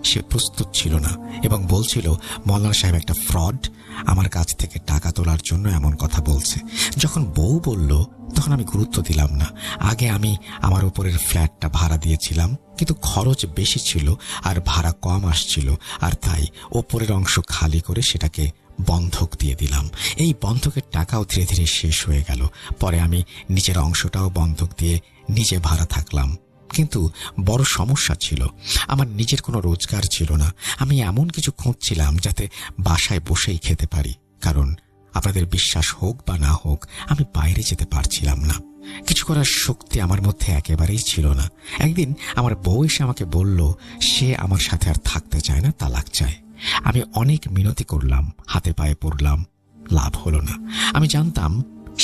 সে প্রস্তুত ছিল না এবং বলছিল মওলানা সাহেব একটা ফ্রড, আমার কাছ থেকে টাকা তোলার জন্য এমন কথা বলছে। যখন বউ বলল তখন আমি গুরুত্ব দিলাম না। আগে আমি আমার উপরের ফ্ল্যাটটা ভাড়া দিয়েছিলাম, কিন্তু খরচ বেশি ছিল আর ভাড়া কম আসছিল, আর তাই ওপরের অংশ খালি করে সেটাকে বন্ধক দিয়ে দিলাম। এই বন্ধকের টাকাও ধীরে ধীরে শেষ হয়ে গেল। পরে আমি নিজের অংশটাও বন্ধক দিয়ে নিজে ভাড়া থাকলাম। কিন্তু বড় সমস্যা ছিল, আমার নিজের কোনো রোজগার ছিল না। আমি এমন কিছু খুঁজছিলাম যাতে বাসায় বসেই খেতে পারি, কারণ আপনাদের বিশ্বাস হোক বা না হোক আমি বাইরে যেতে পারছিলাম না। কিছু করার শক্তি আমার মধ্যে একেবারেই ছিল না। একদিন আমার বউ এসে আমাকে বলল সে আমার সাথে আর থাকতে চায় না, তালাক চায়। আমি অনেক মিনতি করলাম, হাতে পায়ে পড়লাম, লাভ হলো না। আমি জানতাম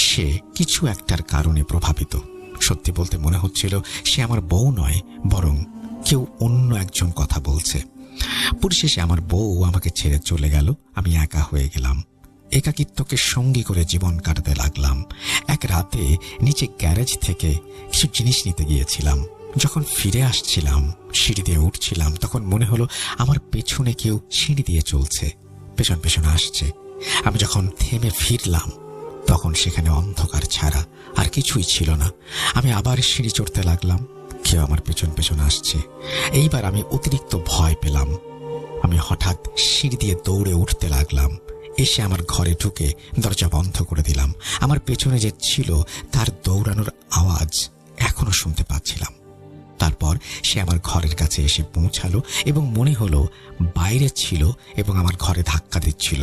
সে কিছু একটার কারণে প্রভাবিত। সত্যি বলতে মনে হচ্ছিল সে আমার বউ নয়, বরং কেউ অন্য একজন কথা বলছে। পরিশেষে আমার বউ আমাকে ছেড়ে চলে গেল। আমি একা হয়ে গেলাম। একাকিত্বকে সঙ্গী করে জীবন কাটাতে লাগলাম। এক রাতে নিচে গ্যারেজ থেকে কিছু জিনিস নিতে গিয়েছিলাম। যখন ফিরে আসছিলাম, সিঁড়ি দিয়ে উঠছিলাম, তখন মনে হলো আমার পেছনে কেউ সিঁড়ি দিয়ে চলছে, পেছন পেছন আসছে। আমি যখন থেমে ফিরলাম তখন সেখানে অন্ধকার ছাড়া আর কিছুই ছিল না। আমি আবার সিঁড়ি চড়তে লাগলাম, কেউ আমার পেছন পেছন আসছে। এইবার আমি অতিরিক্ত ভয় পেলাম। আমি হঠাৎ সিঁড়ি দিয়ে দৌড়ে উঠতে লাগলাম। এসে আমার ঘরে ঢুকে দরজা বন্ধ করে দিলাম। আমার পেছনে যে ছিল তার দৌড়ানোর আওয়াজ এখনো শুনতে পাচ্ছিলাম। তারপর সে আমার ঘরের কাছে এসে পৌঁছালো এবং মনে হলো বাইরে ছিল এবং আমার ঘরে ধাক্কা দিচ্ছিল।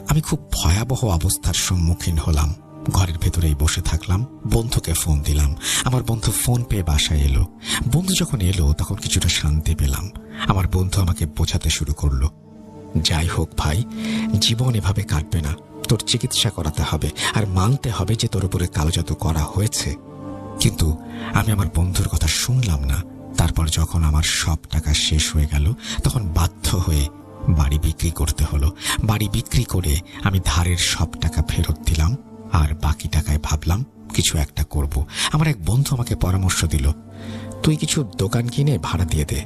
আমি খুব ভয়াবহ অবস্থার সম্মুখীন হলাম। ঘরের ভেতরেই বসে থাকলাম। বন্ধুকে ফোন দিলাম। আমার বন্ধু ফোন পেয়ে বাসায় এলো। বন্ধু যখন এলো তখন কিছুটা শান্তি পেলাম। আমার বন্ধু আমাকে বোঝাতে শুরু করলো, যাই হোক ভাই, জীবন এভাবে কাটবে না, তোর চিকিৎসা করাতে হবে আর মানতে হবে যে তোর উপরে কালো জাদু করা হয়েছে। কিন্তু আমি আমার বন্ধুর কথা শুনলাম না। তারপর যখন আমার সব টাকা শেষ হয়ে গেল তখন বাধ্য হয়ে বাড়ি বিক্রি করতে হলো। বাড়ি বিক্রি করে আমি ধারের সব টাকা ফেরত দিলাম আর বাকি টাকায় ভাবলাম কিছু একটা করব। আমার এক বন্ধু আমাকে পরামর্শ দিল, তুই কিছু দোকান কিনে ভাড়া দিয়ে দে।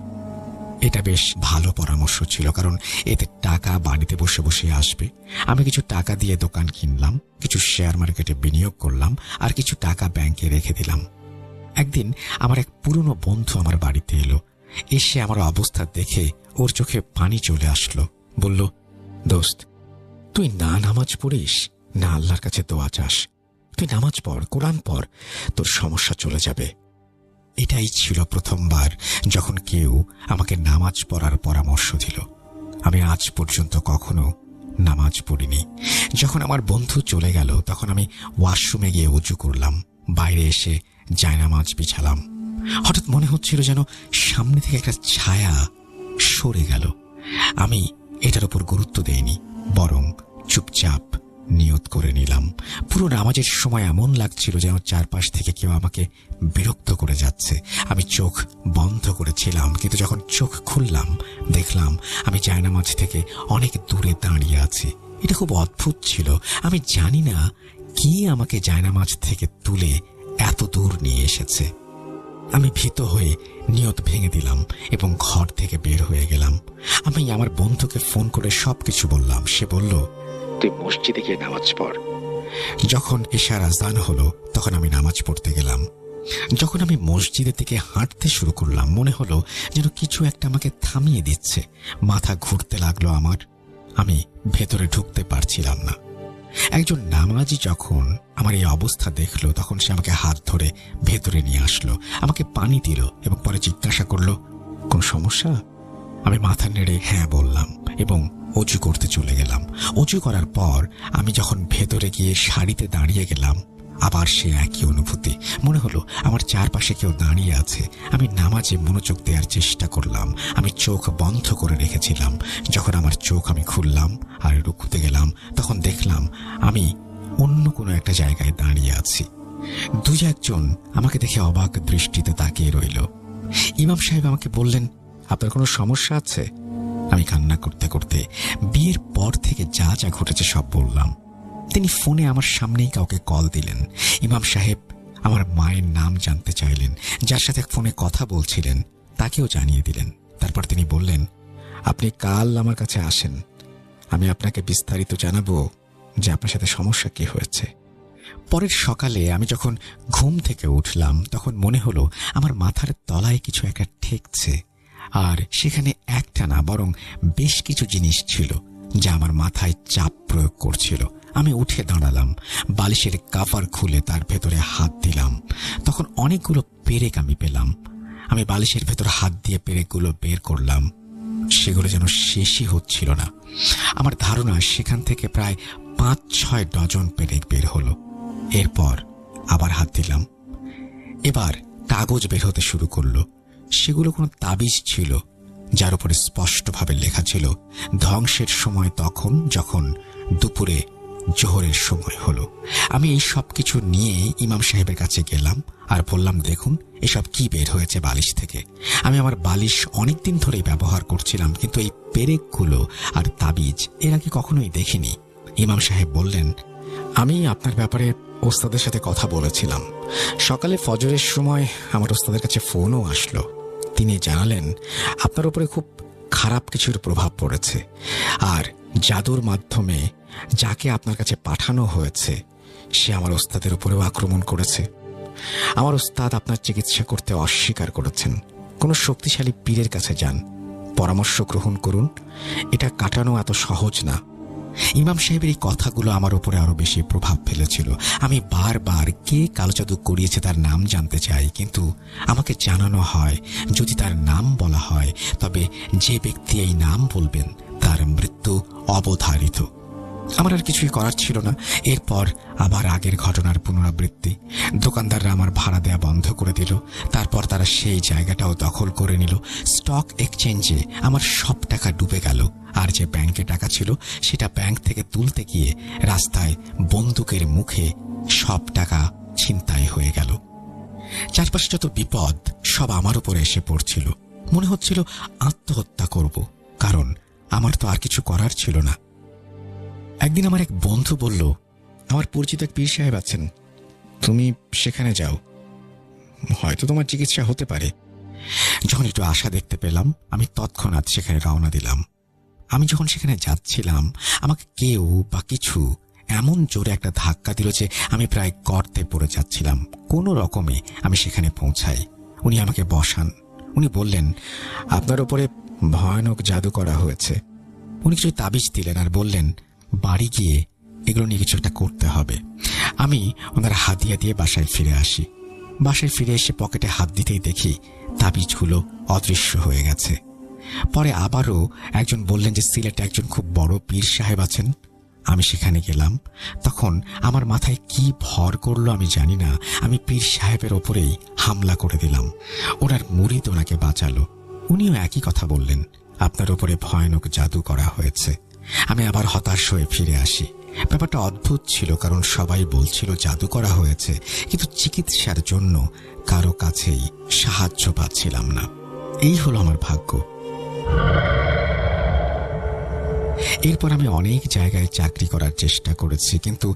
এটা বেশ ভালো পরামর্শ ছিল, কারণ এতে টাকা বাড়িতে বসে বসে আসবে। আমি কিছু টাকা দিয়ে দোকান কিনলাম, কিছু শেয়ার মার্কেটে বিনিয়োগ করলাম আর কিছু টাকা ব্যাংকে রেখে দিলাম। একদিন আমার এক পুরনো বন্ধু আমার বাড়িতে এলো। এসে আমার অবস্থা দেখে ওর চোখে পানি চলে আসলো। বলল, দোস্ত, তুই না নামাজ পড়িস না আল্লাহর কাছে দোয়া চাস, তুই নামাজ পড়, কোরআন পড়, তোর সমস্যা চলে যাবে। এটাই ছিল প্রথমবার যখন কেউ আমাকে নামাজ পড়ার পরামর্শ দিল। আমি আজ পর্যন্ত কখনো নামাজ পড়িনি। যখন আমার বন্ধু চলে গেল তখন আমি ওয়াশরুমে গিয়ে উজু করলাম। বাইরে এসে জায়নামাজ বিছালাম। হঠাৎ মনে হচ্ছিল যেন সামনে থেকে একটা ছায়া সরে গেল। আমি এটার উপর গুরুত্ব দেইনি, বরং চুপচাপ নিয়ত করে নিলাম। পুরো নামাজের সময় এমন লাগছিল যেন চারপাশ থেকে কেউ আমাকে বিরক্ত করে যাচ্ছে। আমি চোখ বন্ধ করেছিলাম, কিন্তু যখন চোখ খুললাম দেখলাম আমি জায়নামাজ থেকে অনেক দূরে দাঁড়িয়ে আছি। এটা খুব অদ্ভুত ছিল। আমি জানি না কি আমাকে জায়নামাজ থেকে তুলে এত দূর নিয়ে এসেছে। আমি ভীত হয়ে নিয়ত ভেঙে দিলাম এবং ঘর থেকে বের হয়ে গেলাম। আমি আমার বন্ধুকে ফোন করে সবকিছু বললাম। সে বলল, তুই মসজিদে গিয়ে নামাজ পড়। যখন এশার আজান হলো তখন আমি নামাজ পড়তে গেলাম। যখন আমি মসজিদের দিকে হাঁটতে শুরু করলাম মনে হলো যেন কিছু একটা আমাকে থামিয়ে দিচ্ছে। মাথা ঘুরতে লাগলো আমার। আমি ভেতরে ঢুকতে পারছিলাম না। একজন নামাজি যখন আমার এই অবস্থা দেখলো তখন সে আমাকে হাত ধরে ভেতরে নিয়ে আসলো, আমাকে পানি দিল এবং পরে জিজ্ঞাসা করলো, কোন সমস্যা? আমি মাথা নেড়ে হ্যাঁ বললাম এবং অজু করতে চলে গেলাম। অজু করার পর আমি যখন ভেতরে গিয়ে সারিতে দাঁড়িয়ে গেলাম আবার সে একই অনুভূতি। মনে হলো আমার চারপাশে কেউ দাঁড়িয়ে আছে। আমি নামাজে মনোযোগ দেওয়ার চেষ্টা করলাম। আমি চোখ বন্ধ করে রেখেছিলাম। যখন আমার চোখ আমি খুললাম আর রুকুতে গেলাম, তখন দেখলাম আমি অন্য কোনো একটা জায়গায় দাঁড়িয়ে আছি। দুই একজন আমাকে দেখে অবাক দৃষ্টিতে তাকিয়ে রইল। ইমাম সাহেব আমাকে বললেন, আপনার কোনো সমস্যা আছে? আমি কান্না করতে করতে বিয়ের পর থেকে যা যা ঘটেছে সব বললাম। তিনি ফোনে আমার সামনেই কাউকে কল দিলেন। ইমাম সাহেব আমার মায়ের নাম জানতে চাইলেন। যার সাথে ফোনে কথা বলছিলেন তাকেও জানিয়ে দিলেন। তারপর তিনি বললেন, আপনি কাল আমার কাছে আসেন, আমি আপনাকে বিস্তারিত জানাবো যে আপনার সাথে সমস্যা কি হয়েছে। পরের সকালে আমি যখন ঘুম থেকে উঠলাম, তখন মনে হলো আমার মাথার তলায় কিছু একটা ঠেকছে। আর সেখানে একটা না, বরং বেশ কিছু জিনিস ছিল যা আমার মাথায় চাপ প্রয়োগ করছিল। আমি উঠে দাঁড়ালাম, বালিশের কাভার খুলে তার ভেতরে হাত দিলাম। তখন অনেকগুলো পেরেক আমি পেলাম। আমি বালিশের ভেতর হাত দিয়ে পেরেকগুলো বের করলাম। সেগুলো যেন শেষই হচ্ছিল না। আমার ধারণা সেখান থেকে প্রায় ৫-৬ ডজন পেরেক বের হলো। এরপর আবার হাত দিলাম। এবার কাগজ বের হতে শুরু করলো। সেগুলো কোনো তাবিজ ছিল, যার উপরে স্পষ্টভাবে লেখা ছিল, ধ্বংসের সময় তখন যখন দুপুরে জোহরের সময় হলো। আমি এই সব কিছু নিয়ে ইমাম সাহেবের কাছে গেলাম আর বললাম, দেখুন এসব কি বের হয়েছে বালিশ থেকে। আমি আমার বালিশ অনেকদিন ধরেই ব্যবহার করছিলাম, কিন্তু এই পেরেকগুলো আর তাবিজ এর আগে কখনোই দেখিনি। ইমাম সাহেব বললেন, আমি আপনার ব্যাপারে ওস্তাদের সাথে কথা বলেছিলাম। সকালে ফজরের সময় আমার ওস্তাদের কাছে ফোনও আসলো। তিনি জানালেন আপনার উপরে খুব খারাপ কিছুর প্রভাব পড়েছে, আর জাদুর মাধ্যমে যাকে আপনার কাছে পাঠানো হয়েছে সে আমার ওস্তাদের উপরেও আক্রমণ করেছে। আমার ওস্তাদ আপনার চিকিৎসা করতে অস্বীকার করেছেন। কোনো শক্তিশালী পীরের কাছে যান, পরামর্শ গ্রহণ করুন। এটা কাটানো এত সহজ না। ইমাম সাহেবের এই কথাগুলো আমার উপরে আরো বেশি প্রভাব ফেলেছিল। আমি বারবার কে কালো জাদু করিয়েছে তার নাম জানতে চাই, কিন্তু আমাকে জানানো হয় যদি তার নাম বলা হয় তবে যে ব্যক্তি এই নাম বলবেন তার মৃত্যু অবধারিত। আমার আর কিছুই করার ছিল না। এরপর আবার আগের ঘটনার পুনরাবৃত্তি। দোকানদাররা আমার ভাড়া দেয়া বন্ধ করে দিল। তারপর তারা সেই জায়গাটাও দখল করে নিল। স্টক এক্সচেঞ্জে আমার সব টাকা ডুবে গেল। আর যে ব্যাংকে টাকা ছিল সেটা ব্যাংক থেকে তুলতে গিয়ে রাস্তায় বন্দুকের মুখে সব টাকা ছিনতাই হয়ে গেল। চারপাশে যত বিপদ সব আমার উপরে এসে পড়ছিল। মনে হচ্ছিল আত্মহত্যা করব, কারণ আমার তো আর কিছু করার ছিল না। একদিন আমার এক বন্ধু বলল, আমার পরিচিত এক পীর সাহেব আছেন, তুমি সেখানে যাও, হয়তো তোমার চিকিৎসা হতে পারে। যখন একটু আশা দেখতে পেলাম, আমি তৎক্ষণাৎ সেখানে রওনা দিলাম। আমি যখন সেখানে যাচ্ছিলাম, আমাকে কেউ বা কিছু এমন জোরে একটা ধাক্কা দিল যে আমি প্রায় গর্তে পড়ে যাচ্ছিলাম। কোনো রকমে আমি সেখানে পৌঁছাই। উনি আমাকে বসান। উনি বললেন, আপনার উপরে ভয়ানক জাদু করা হয়েছে। উনি কিছু তাবিজ দিলেন আর বললেন, বাড়ি গিয়ে এগুলো নিয়ে কিছু একটা করতে হবে। আমি ওনার হাদিয়া দিয়ে বাসায় ফিরে আসি। বাসায় ফিরে এসে পকেটে হাত দিতেই দেখি তাবিজগুলো অদৃশ্য হয়ে গেছে। পরে আবারও একজন বললেন যে সিলেটে একজন খুব বড় পীর সাহেব আছেন। আমি সেখানে গেলাম। তখন আমার মাথায় কি ভর করলো আমি জানি না, আমি পীর সাহেবের ওপরেই হামলা করে দিলাম। ওনার মুরিদ ওনাকে বাঁচালো। উনিও একই কথা বললেন, আপনার ওপরে ভয়ানক জাদু করা হয়েছে। আমি আবার হতাশ হয়ে ফিরে আসি। ব্যাপারটা অদ্ভুত ছিল, কারণ সবাই বলছিল জাদু করা হয়েছে, কিন্তু চিকিৎসার জন্য কারো কাছেই সাহায্য পাচ্ছিলাম না। এই হলো আমার ভাগ্য। এরপর আমি অনেক জায়গায় চাকরি করার চেষ্টা করেছি, কিন্তু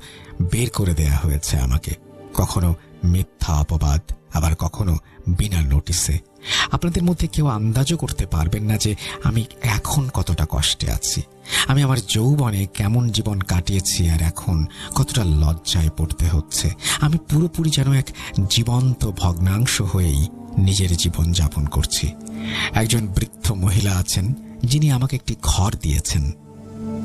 বের করে দেয়া হয়েছে আমাকে। কখনো মিথ্যা অপবাদ, আবার কখনো বিনা নোটিসে। আপনাদের মধ্যে কেউ আন্দাজও করতে পারবেন না যে আমি এখন কতটা কষ্টে আছি। আমি আমার যৌবনে কেমন জীবন কাটিয়েছি আর এখন কতটা লজ্জায় পড়তে হচ্ছে। আমি পুরোপুরি যেন এক জীবন্ত ভগ্নাংশ হয়েই নিজের জীবন যাপন করছি। একজন বৃদ্ধ মহিলা আছেন যিনি আমাকে একটি ঘর দিয়েছেন।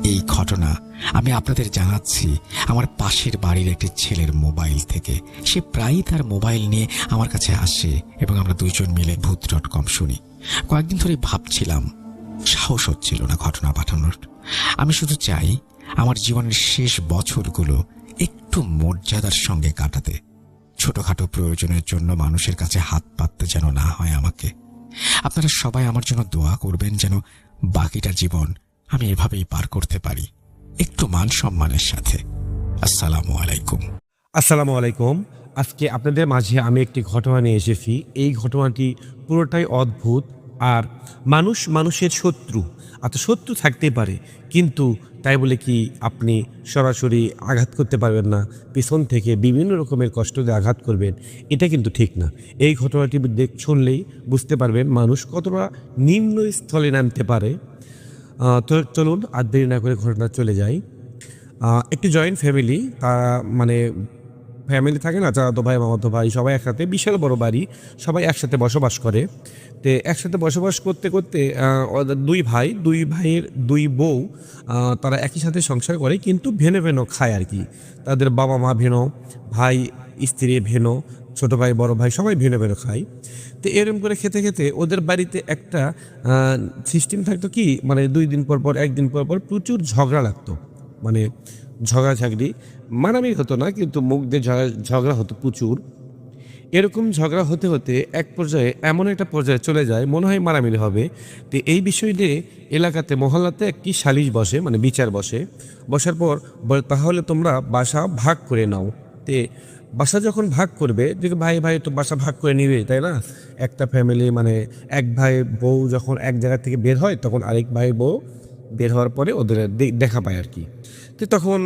এই ঘটনা আমি আপনাদের জানাচ্ছি আমার পাশের বাড়ির একটি ছেলের মোবাইল থেকে। সে প্রায়ই তার মোবাইল নিয়ে আমার কাছে আসে এবং আমরা দুইজন মিলে ভূত.com শুনি। কয়েকদিন ধরে ভাবছিলাম, সাহস হচ্ছিল না ঘটনা পাঠানোর। আমি শুধু চাই আমার জীবনের শেষ বছরগুলো একটু মর্যাদার সঙ্গে কাটাতে, ছোটখাটো প্রয়োজনের জন্য মানুষের কাছে হাত পাততে যেন না হয় আমাকে। আপনারা সবাই আমার জন্য দোয়া করবেন যেন বাকিটা জীবন আমি এভাবেই পার করতে পারি, একটু মান সম্মানের সাথে। আসসালামু আলাইকুম। আসসালামু আলাইকুম। আজকে আপনাদের মাঝে আমি একটি ঘটনা নিয়ে এসেছি। এই ঘটনাটি পুরোটাই অদ্ভুত। আর মানুষ মানুষের শত্রু, আচ্ছা শত্রু থাকতেই পারে, কিন্তু তাই বলে কি আপনি সরাসরি আঘাত করতে পারবেন না, পিছন থেকে বিভিন্ন রকমের কষ্ট দিয়ে আঘাত করবেন, এটা কিন্তু ঠিক না। এই ঘটনাটি শুনলেই বুঝতে পারবেন মানুষ কতটা নিম্ন স্থলে নামতে পারে। তো চলুন আর দেরি না করে ঘটনা চলে যাই। একটি জয়েন্ট ফ্যামিলি, তারা মানে ফ্যামিলি থাকে না, চাচাতো ভাই মামাতো ভাই সবাই একসাথে, বিশাল বড় বাড়ি, সবাই একসাথে বসবাস করে। তো একসাথে বসবাস করতে করতে ওদের দুই ভাইয়ের দুই বউ, তারা একই সাথে সংসার করে, কিন্তু ভেনো ভেনো খায় আর কি। তাদের বাবা মা ভেনো, ভাই স্ত্রী ভেনো, ছোটো ভাই বড় ভাই সবাই ভেনো ভেনো খায়। তো এরকম করে খেতে খেতে ওদের বাড়িতে একটা সিস্টেম থাকতো কি, মানে 2 দিন পর পর 1 দিন পর পর প্রচুর ঝগড়া লাগতো। মানে ঝগড়াঝাগড়ি, মারামারি হতো না, কিন্তু মুখ দিয়ে ঝগড়া হতো প্রচুর। এরকম ঝগড়া হতে হতে এক পর্যায়ে এমন একটা পর্যায়ে চলে যায় মনে হয় মারামারি হবে। তো এই বিষয় নিয়ে এলাকাতে মহল্লাতে একটি সালিশ বসে, মানে বিচার বসে। বসার পর বলে তাহলে তোমরা বাসা ভাগ করে নাও। তে বাসা যখন ভাগ করবে, দেখো ভাই ভাই তো বাসা ভাগ করে নিবে, তাই না? একটা ফ্যামিলি, মানে এক ভাই বউ যখন এক জায়গা থেকে বের হয়, তখন আরেক ভাই বউ বের হওয়ার পরে ওদের দেখা পায় আর কি। তো তখন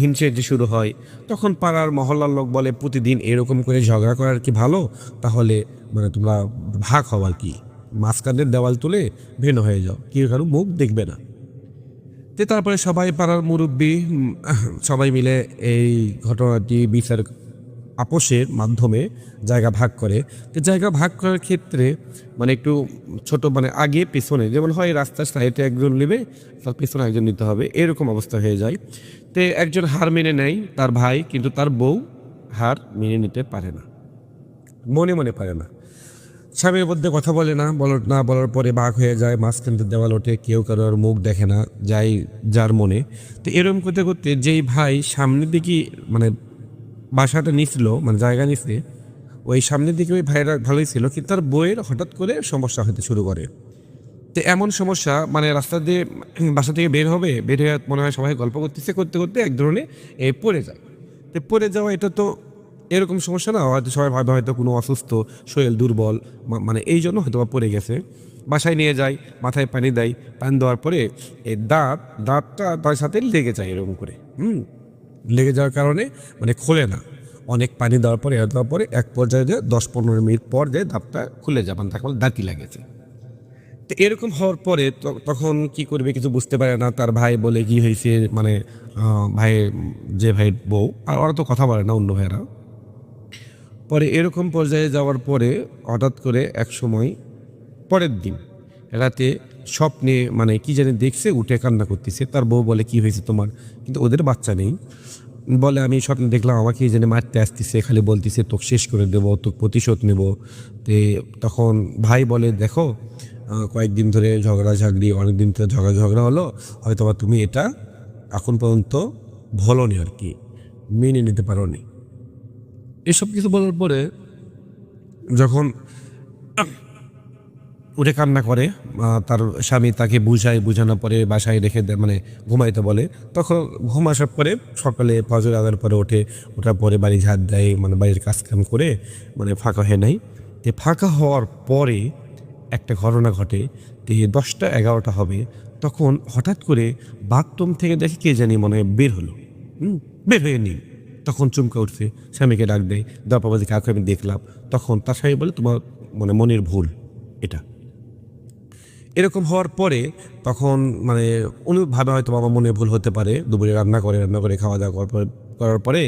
হিংসে যে শুরু হয়। তখন পাড়ার মহল্লার লোক বলে, প্রতিদিন এরকম করে ঝগড়া করার কি ভালো? তাহলে মানে তোমরা ভাগ হও আর কি, মাঝখানের দেওয়াল তুলে ভিন্ন হয়ে যাও, কেউ কারো মুখ দেখবে না। তো তারপরে সবাই পাড়ার মুরব্বী সবাই মিলে এই ঘটনাটি বিচার আপোষের মাধ্যমে জায়গা ভাগ করে। তো জায়গা ভাগ করার ক্ষেত্রে মানে একটু ছোট, মানে আগে পেছনে, যেমন হয় রাস্তার সাইডে একজন নেবে, তার পেছনে একজন নিতে হবে, এরকম অবস্থা হয়ে যায়। তো একজন হার মেনে নেয়, তার ভাই, কিন্তু তার বউ হার মেনে নিতে পারে না, মনে মনে পারে না। স্বামীর মধ্যে কথা বলে না, বলার পরে ভাগ হয়ে যায়, মাঝখান থেকে দেওয়াল ওঠে, কেউ কারোর মুখ দেখে না, যাই যার মনে। তো এরকম করতে করতে যেই ভাই সামনের দিকে মানে বাসাটা নিছিল, মানে জায়গা নিছে, ওই সামনের দিকে ওই ভাইরা ভালোই ছিল, কিন্তু তার বইয়ের হঠাৎ করে সমস্যা হতে শুরু করে। তো এমন সমস্যা, মানে রাস্তা দিয়ে বাসা থেকে বের হয়ে মনে হয় সবাই গল্প করতেছে, করতে করতে এক ধরনের পড়ে যায়। তো পড়ে যাওয়া এটা তো এরকম সমস্যা না, হয়তো সবাই ভাবে হয়তো কোনো অসুস্থ, শরীর দুর্বল, মানে এই জন্য হয়তো বা পড়ে গেছে। বাসায় নিয়ে যায়, মাথায় পানি দেয়, পানি দেওয়ার পরে এই দাঁতটা তার সাথে লেগে যায় এরকম করে। লেগে যাওয়ার কারণে মানে খোলে না। অনেক পানি দেওয়ার পরে এক পর্যায়ে যে 10-15 মিনিট পর যে দাঁতটা খুলে যায়, মানে তাকে বলে দাঁতি লাগেছে। তো এরকম হওয়ার পরে তখন কি করবে কিছু বুঝতে পারে না। তার ভাই বলে কি হয়েছে, মানে ভাই, যে ভাইয়ের বউ, আর ওরা তো কথা বলে না অন্য ভাইয়েরা। পরে এরকম পর্যায়ে যাওয়ার পরে হঠাৎ করে এক সময় পরের দিন রাতে স্বপ্নে মানে কি জানি দেখছে, উঠে কান্না করতেছে। তার বউ বলে কি হয়েছে তোমার? কিন্তু ওদের বাচ্চা নেই। বলে আমি স্বপ্নে দেখলাম আমাকে এই জন্য মারতে আসতেছে, খালি বলতেছে তোকে শেষ করে দেবো, তোকে প্রতিশোধ নেব। তে তখন ভাই বলে দেখো, কয়েকদিন ধরে ঝগড়াঝাগড়ি, অনেকদিন ধরে ঝগড়া হলো, হয়তো বা তুমি এটা এখন পর্যন্ত ভোলোনি আর কি, মেনে নিতে পারো নি। এসব কিছু বলার পরে যখন উঠে কান্না করে, তার স্বামী তাকে বুঝানোর পরে বাসায় রেখে দেয়, মানে ঘুমাইতে বলে। তখন ঘুম আসার পরে সকালে ফজর আদার পরে ওঠার পরে বাড়ি ঝাড় দেয়, মানে বাড়ির কাজকাম করে মানে ফাঁকা হয়ে নেয়। তো ফাঁকা হওয়ার পরে একটা ঘটনা ঘটে। তো 10টা-11টা হবে, তখন হঠাৎ করে বাথরুম থেকে দেখে কে জানি মনে হয় বের হয়ে নিই। তখন চমকে উঠছে, স্বামীকে ডাক দেয়, দরপাবাজি কাউকে আমি দেখলাম। তখন তার স্বামী বলে তোমার মানে মনের ভুল এটা। এরকম হওয়ার পরে তখন মানে উনি ভাবে হয়তো বাবা মনে ভুল হতে পারে। দুপুরে রান্না করে খাওয়া দাওয়া করার পরে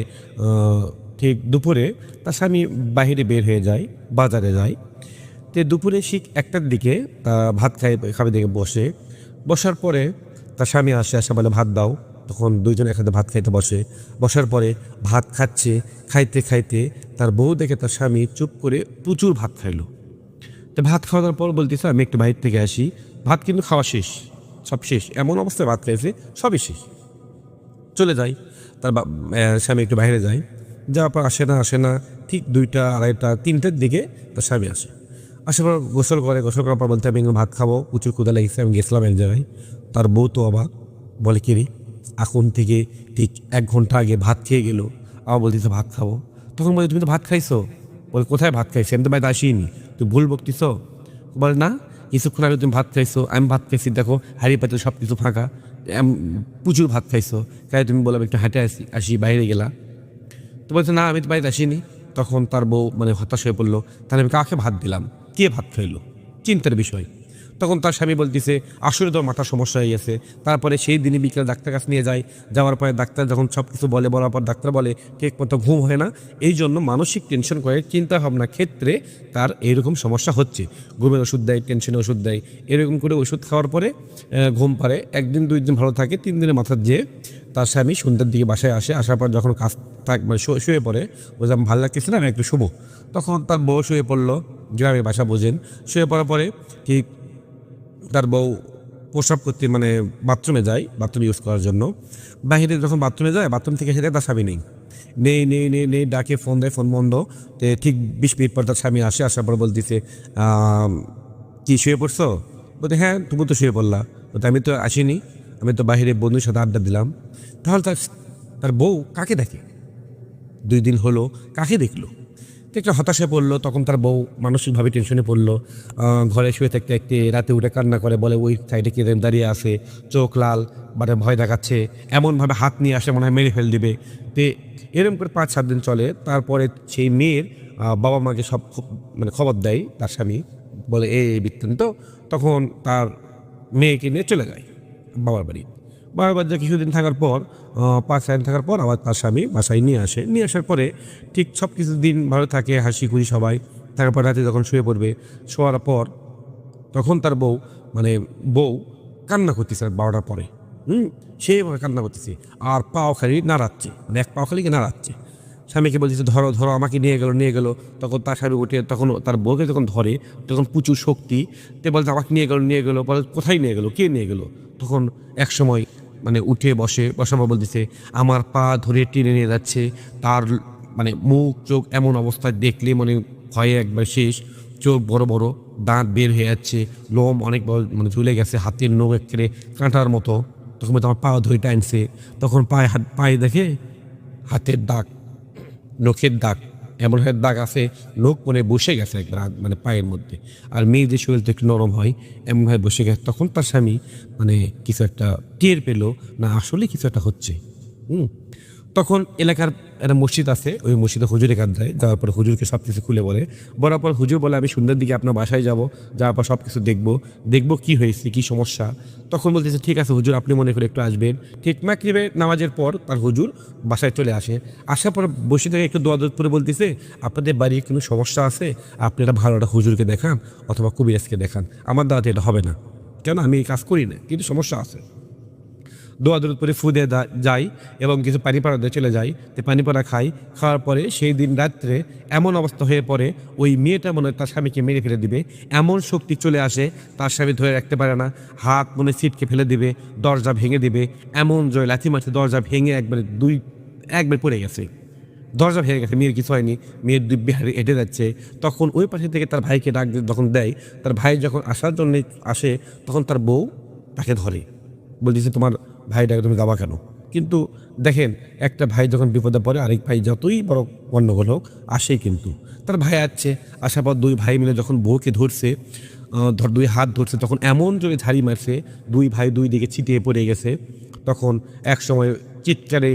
ঠিক দুপুরে তার স্বামী বাহিরে বের হয়ে যায়, বাজারে যায়। তো দুপুরে ঠিক 1টার দিকে ভাত খাবে দেখে বসার পরে তার স্বামী আসে বলে ভাত দাও। তখন দুইজন একসাথে ভাত খাইতে বসার পরে ভাত খাইতে খাইতে তার বউ দেখে তার স্বামী চুপ করে প্রচুর ভাত খাইলো। তো ভাত খাওয়ার পর বলতেছে আমি একটু বাইরে থেকে আসি। ভাত কিন্তু খাওয়া শেষ, সব শেষ, এমন অবস্থায় ভাত খাইছে, সবই শেষ। চলে যায়। তার স্বামী একটু বাইরে যায়, যাওয়ার পর আসে না, ঠিক 2টা 2:30 3টের দিকে তার স্বামী আসে। আসার পর গোসল করার পর বলতে আমি ভাত খাবো, প্রচুর ক্ষুধা লেগেছে, আমি গেছিলাম এক জায়গায়। তার বউ তো অবাক, বলে কি রে, এখন থেকে ঠিক 1 ঘন্টা আগে ভাত খেয়ে গেল, আবার বলতেছে ভাত খাবো। তখন বলে তুমি তো ভাত খাইছো। বলে কোথায় ভাত খাইছি, আমি তো বাড়িতে আসিনি, তুই ভুল বকতিস। বলে না, কিছুক্ষণ আগে তুমি ভাত খাইছো, আমি ভাত খাইছি, দেখো হাড়ি পাতে সব কিছু ফাঁকা, প্রচুর ভাত খাইছো, তাই তুমি বললাম একটু হাঁটে আসি বাইরে গেলা। তো বলছে না, আমি তো বাড়িতে আসিনি। তখন তার বউ মানে হতাশ হয়ে পড়লো, তাহলে আমি কাকে ভাত দিলাম, কে ভাত খাইলো, চিন্তার বিষয়। তখন তার স্বামী বলতেছে আসলে তোর মাথার সমস্যা হয়ে গেছে। তারপরে সেই দিনই বিকেলে ডাক্তার কাছে নিয়ে যায়, যাওয়ার পরে ডাক্তার যখন সব কিছু বলার পর ডাক্তার বলে ঠিক মতো ঘুম হয় না, এই জন্য মানসিক টেনশন করে চিন্তা ভাবনার ক্ষেত্রে তার এইরকম সমস্যা হচ্ছে। ঘুমের ওষুধ দেয়, টেনশনের ওষুধ দেয়, এরকম করে ওষুধ খাওয়ার পরে ঘুম পারে। 1 দিন 2 দিন ভালো থাকে, 3 দিনের মাথার যেয়ে তার স্বামী সন্ধ্যার দিকে বাসায় আসে। আসার পর যখন কাজ মানে শুয়ে পড়ে, বলছে আমি ভালো লাগতেছে না, আমি একটু শুবো। তখন তার বউ শুয়ে পড়লো, গ্রামের বাসা বোঝেন। শুয়ে পড়ার পরে ঠিক তার বউ প্রস্রাব করতে মানে বাথরুমে যায়, বাথরুম ইউজ করার জন্য। বাহিরে যখন বাথরুমে যায়, বাথরুম থেকে এসে তার স্বামী নেই, ডাকে ফোন দেয়, ফোন বন্ধ। ঠিক 20 মিনিট পর তার স্বামী আসে। আসার পর বলতেছে কি শুয়ে পড়ছো? বলতে হ্যাঁ, তুমি তো শুয়ে পড়লা। বলতে আমি তো আসিনি, আমি তো বাহিরে বন্ধুর সাথে আড্ডা দিলাম। তাহলে তার বউ কাকে দেখে? 2 দিন হলো কাকে দেখলো? একটা হতাশায় পড়লো। তখন তার বউ মানসিকভাবে টেনশনে পড়লো। ঘরে শুয়ে থাকতে থাকতে রাতে উঠে কান্না করে, বলে ওই সাইডে কে দাঁড়িয়ে আছে, চোখ লাল, মানে ভয় দেখাচ্ছে, এমনভাবে হাত নিয়ে আসে মনে হয় মেরে ফেল দিবে। তো এরকম করে 5-7 দিন চলে। তারপরে সেই মেয়ের বাবা মাকে সব মানে খবর দেয় তার স্বামী, বলে এই বৃত্তান্ত। তখন তার মেয়েকে নিয়ে চলে যায় বাবার বাড়ি। বাবার বাড়িতে কিছুদিন থাকার পর 5-6 দিন থাকার পর আবার তার স্বামী বাসায় নিয়ে আসার পরে ঠিক সব কিছু দিন ভালো থাকে, হাসি খুশি সবাই থাকার পর রাতে যখন শুয়ে পড়বে, শোয়ার পর তখন তার বউ কান্না করতেছে 12টার পরে। সেইভাবে কান্না করতেছে আর পাও খালি নাড়াচ্ছে, মানে এক পাও খালি নাড়াচ্ছে। স্বামীকে বলতেছে ধরো ধরো, আমাকে নিয়ে গেলো। তখন তার স্বামী উঠে, তখন তার বউকে যখন ধরে তখন প্রচুর শক্তি, তে বলতে আমাকে নিয়ে গেলো, বলে কোথায় নিয়ে গেলো, কে নিয়ে গেলো? তখন এক সময় মানে উঠে বসাবো বলতেছে আমার পা ধরে টেনে নিয়ে যাচ্ছে। তার মানে মুখ চোখ এমন অবস্থায় দেখলে মানে ভয়ে একবার শেষ, চোখ বড় বড়, দাঁত বের হয়ে যাচ্ছে, লোম অনেক বড় মানে ঝুলে গেছে, হাতের নখ একেবারে কাঁটার মতো। তখন আমার পা ধরে টানছে। তখন পায়ে দেখে হাতের দাগ, নখের দাগ, এমন হাতের দাগ আছে, নখ মানে বসে গেছে একবার মানে পায়ের মধ্যে। আর মেয়েদের শরীর তো একটু নরম হয়, এমনভাবে বসে গেছে। তখন তার স্বামী মানে কিছু একটা টের পেলো, না আসলে কিছু একটা হচ্ছে। তখন এলাকার একটা মসজিদ আছে, ওই মসজিদে হুজুরে কাজ দেয়। যাওয়ার পর হুজুরকে সব কিছু খুলে বলার পর হুজুর বলে আমি সন্ধ্যার দিকে আপনার বাসায় যাব, যাওয়ার পর সব কিছু দেখবো কি হয়েছে, কি সমস্যা। তখন বলতেছে ঠিক আছে হুজুর, আপনি মনে করে একটু আসবেন। ঠিক মাগরিবে নামাজের পর তার হুজুর বাসায় চলে আসে। আসার পর বসে থেকে একটু দোয়া করে বলতেছে আপনাদের বাড়ির কোনো সমস্যা আছে, আপনারা ভালো একটা হুজুরকে দেখান অথবা কবিরাজকে দেখান, আমার দ্বারা এটা হবে না, কেন আমি এই কাজ করি না, কিন্তু সমস্যা আছে। দোয়া দরুদ করে ফু দিয়ে যাই এবং কিছু পানি পাড়া দিয়ে চলে যাই। তো পানি পাড়া খাওয়ার পরে সেই দিন রাত্রে এমন অবস্থা হয়ে পড়ে, ওই মেয়েটা মনে হয় তার স্বামীকে মেরে ফেলে দিবে, এমন শক্তি চলে আসে, তার স্বামী ধরে রাখতে পারে না, হাত মনে ছিটকে ফেলে দিবে, দরজা ভেঙে দিবে। এমন জয় লাথি মারছে, দরজা ভেঙে একবার পড়ে গেছে, দরজা ভেঙে গেছে, মেয়ের কিছু হয়নি, মেয়ের দিব্যে হেঁটে যাচ্ছে। তখন ওই পাশে থেকে তার ভাইকে ডাক যখন দেয়, তার ভাই যখন আসার জন্য আসে, তখন তার বউ তাকে ধরে, বলতেছে তোমার ভাইটাকে তুমি যাবা কেন? কিন্তু দেখেন, একটা ভাই যখন বিপদে পড়ে আরেক ভাই যতই বড় গণ্ডগোল হোক আসেই, কিন্তু তার ভাই আসছে। আসার পর 2 ভাই মিলে যখন বউকে ধরছে, 2 হাত ধরছে, তখন এমন জোরে ঝাড়ি মারছে, 2 ভাই 2 দিকে ছিটিয়ে পড়ে গেছে। তখন এক সময় চিৎকারে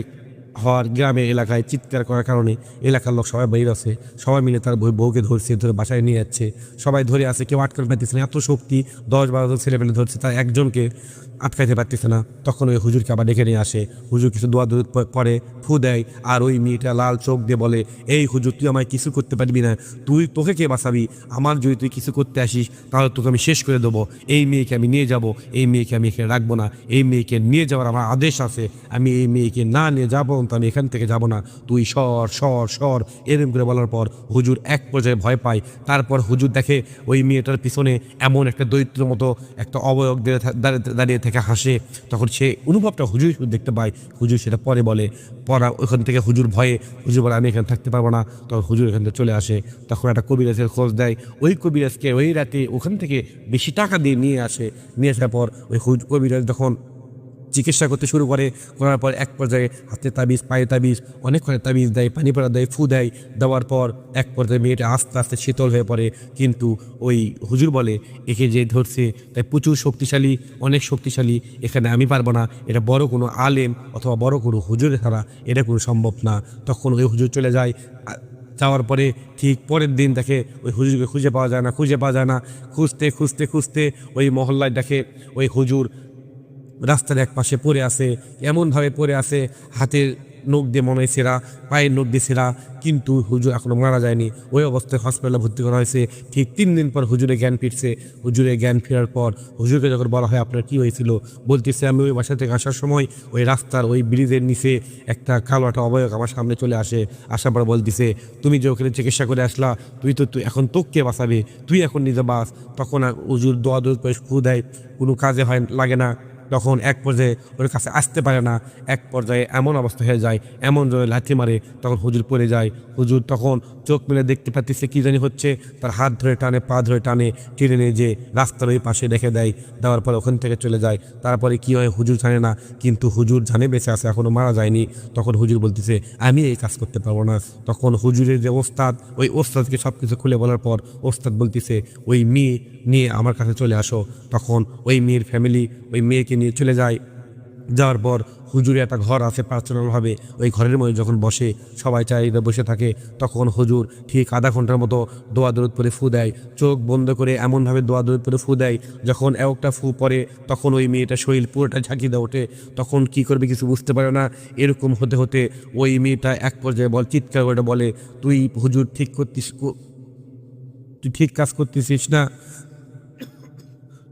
হওয়ার, গ্রামের এলাকায় চিৎকার করার কারণে এলাকার লোক সবাই বের আছে, সবাই মিলে তার বউকে ধরছে, ধরে বাসায় নিয়ে যাচ্ছে। সবাই ধরে আছে, কেউ আটকাতে পারতেছে না, এত শক্তি, 10-12 জন ছেলেপেলে ধরছে, তার একজনকে আটকাইতে পারতেছে না। তখন ওই হুজুরকে আবার ডেকে নিয়ে আসে, হুজুর কিছু দোয়া দরুদ করে, ফু দেয়। আর ওই মেয়েটা লাল চোখ দিয়ে বলে এই হুজুর, তুই আমায় কিছু করতে পারবি না, তোকে কে বাঁচাবি, আমার যদি তুই কিছু করতে আসিস তাহলে তোকে আমি শেষ করে দেবো, এই মেয়েকে আমি নিয়ে যাব, এই মেয়েকে আমি এখানে রাখবো না, এই মেয়েকে নিয়ে যাওয়ার আমার আদেশ আছে, আমি এই মেয়েকে না নিয়ে যাবো তো আমি এখান থেকে যাব না, তুই সর। এরম করে বলার পর হুজুর এক পর্যায়ে ভয় পায়। তারপর হুজুর দেখে ওই মেয়েটার পিছনে এমন একটা দৈত্য মতো একটা অবয়ব দাঁড়িয়ে থাকে, থেকে হাসে। তখন সে অনুভবটা হুজুর শুধু দেখতে পায়। হুজুর সেটা পরে বলে, পড়া ওখান থেকে হুজুর ভয়ে, হুজুর বলে আমি এখানে থাকতে পারবো না। তখন হুজুর এখান থেকে চলে আসে। তখন একটা কবিরাজের খোঁজ দেয়। ওই কবিরাজকে ওই রাতে ওখান থেকে বেশি টাকা দিয়ে নিয়ে আসে। নিয়ে আসার পর ওই কবিরাজ যখন চিকিৎসা করতে শুরু করার পর এক পর্যায়ে হাতে তাবিজ, পায়ে তাবিজ, অনেক করে তাবিজ দেয়, পানি পড়া দেয়, ফু দেয়। দেওয়ার পর এক পর্যায়ে মেয়েটা আস্তে আস্তে শীতল হয়ে পড়ে। কিন্তু ওই হুজুর বলে একে যে ধরছে তাই প্রচুর শক্তিশালী, অনেক শক্তিশালী, এখানে আমি পারবো না, এটা বড় কোনো আলেম অথবা বড় কোনো হুজুরের ছাড়া এটা কোনো সম্ভব না। তখন ওই হুজুর চলে যায়। যাওয়ার পরে ঠিক পরের দিন দেখে ওই হুজুরকে খুঁজে পাওয়া যায় না। খুঁজতে খুঁজতে খুঁজতে ওই মহল্লায় দেখে ওই হুজুর রাস্তার এক পাশে পড়ে আছে, এমনভাবে পড়ে আছে হাতের নখ দিয়ে মনে হয় ছেঁড়া, পায়ের নখ দিয়ে ছেঁড়া, কিন্তু হুজুর এখনো মারা যায়নি। ওই অবস্থায় হসপিটালে ভর্তি করা হয়েছে। ঠিক 3 দিন পর হুজুরে জ্ঞান ফিরছে। হুজুরে জ্ঞান ফেরার পর হুজুরকে যখন বলা হয় আপনার কী হয়েছিল, বলতেছে আমি ওই বাসা থেকে আসার সময় ওই রাস্তার ওই ব্রিজের নিচে একটা কালো একটা অবয়ব আমার সামনে চলে আসে। আসার পর বলতেছে তুমি যে ওখানে চিকিৎসা করে আসলা, তুই এখন তোকে বাঁচাবে, তুই এখন নিজে বাঁচ। তখন আর হুজুর দোয়া করে ফু দেয়, কোনো কাজে লাগে না। তখন এক পর্যায়ে ওর কাছে আসতে পারে না। এক পর্যায়ে এমন অবস্থা হয়ে যায়, এমন জোরে লাথি মারে, তখন হুজুর পড়ে যায়। হুজুর তখন চোখ মেলে দেখতে পাচ্ছিছে কী জানি হচ্ছে, তার হাত ধরে টানে, পা ধরে টানে, টেনে নিয়ে যে রাস্তার ওই পাশে রেখে দেয়। দেওয়ার পর ওখান থেকে চলে যায়। তারপরে কী হয় হুজুর জানে না, কিন্তু হুজুর জানে বেঁচে আছে, এখনও মারা যায়নি। তখন হুজুর বলতেছে আমি এই কাজ করতে পারবো না। তখন হুজুরের যে ওস্তাদ, ওই ওস্তাদকে সব কিছু খুলে বলার পর ওস্তাদ বলতেছে ওই মেয়ে নিয়ে আমার কাছে চলে আসো। তখন ওই মেয়ের ফ্যামিলি ওই মেয়েকে নিয়ে চলে যায়। যাওয়ার পর হুজুরে একটা ঘর আছে পার্সোনালভাবে, ওই ঘরের মধ্যে যখন বসে সবাই চারিদিকে বসে থাকে, তখন হুজুর ঠিক আধা ঘন্টার মতো দোয়া দরুদ করে ফু দেয়। চোখ বন্ধ করে এমনভাবে দোয়া দরুদ করে ফু দেয়, যখন একটা ফু পরে তখন ওই মেয়েটা শরীর পুরোটা ঝাঁকি দিয়ে ওঠে। তখন কি করবে কিছু বুঝতে পারে না। এরকম হতে হতে ওই মেয়েটা এক পর্যায়ে চিৎকার করে বলে তুই হুজুর তুই ঠিক কাজ করতেছিস না,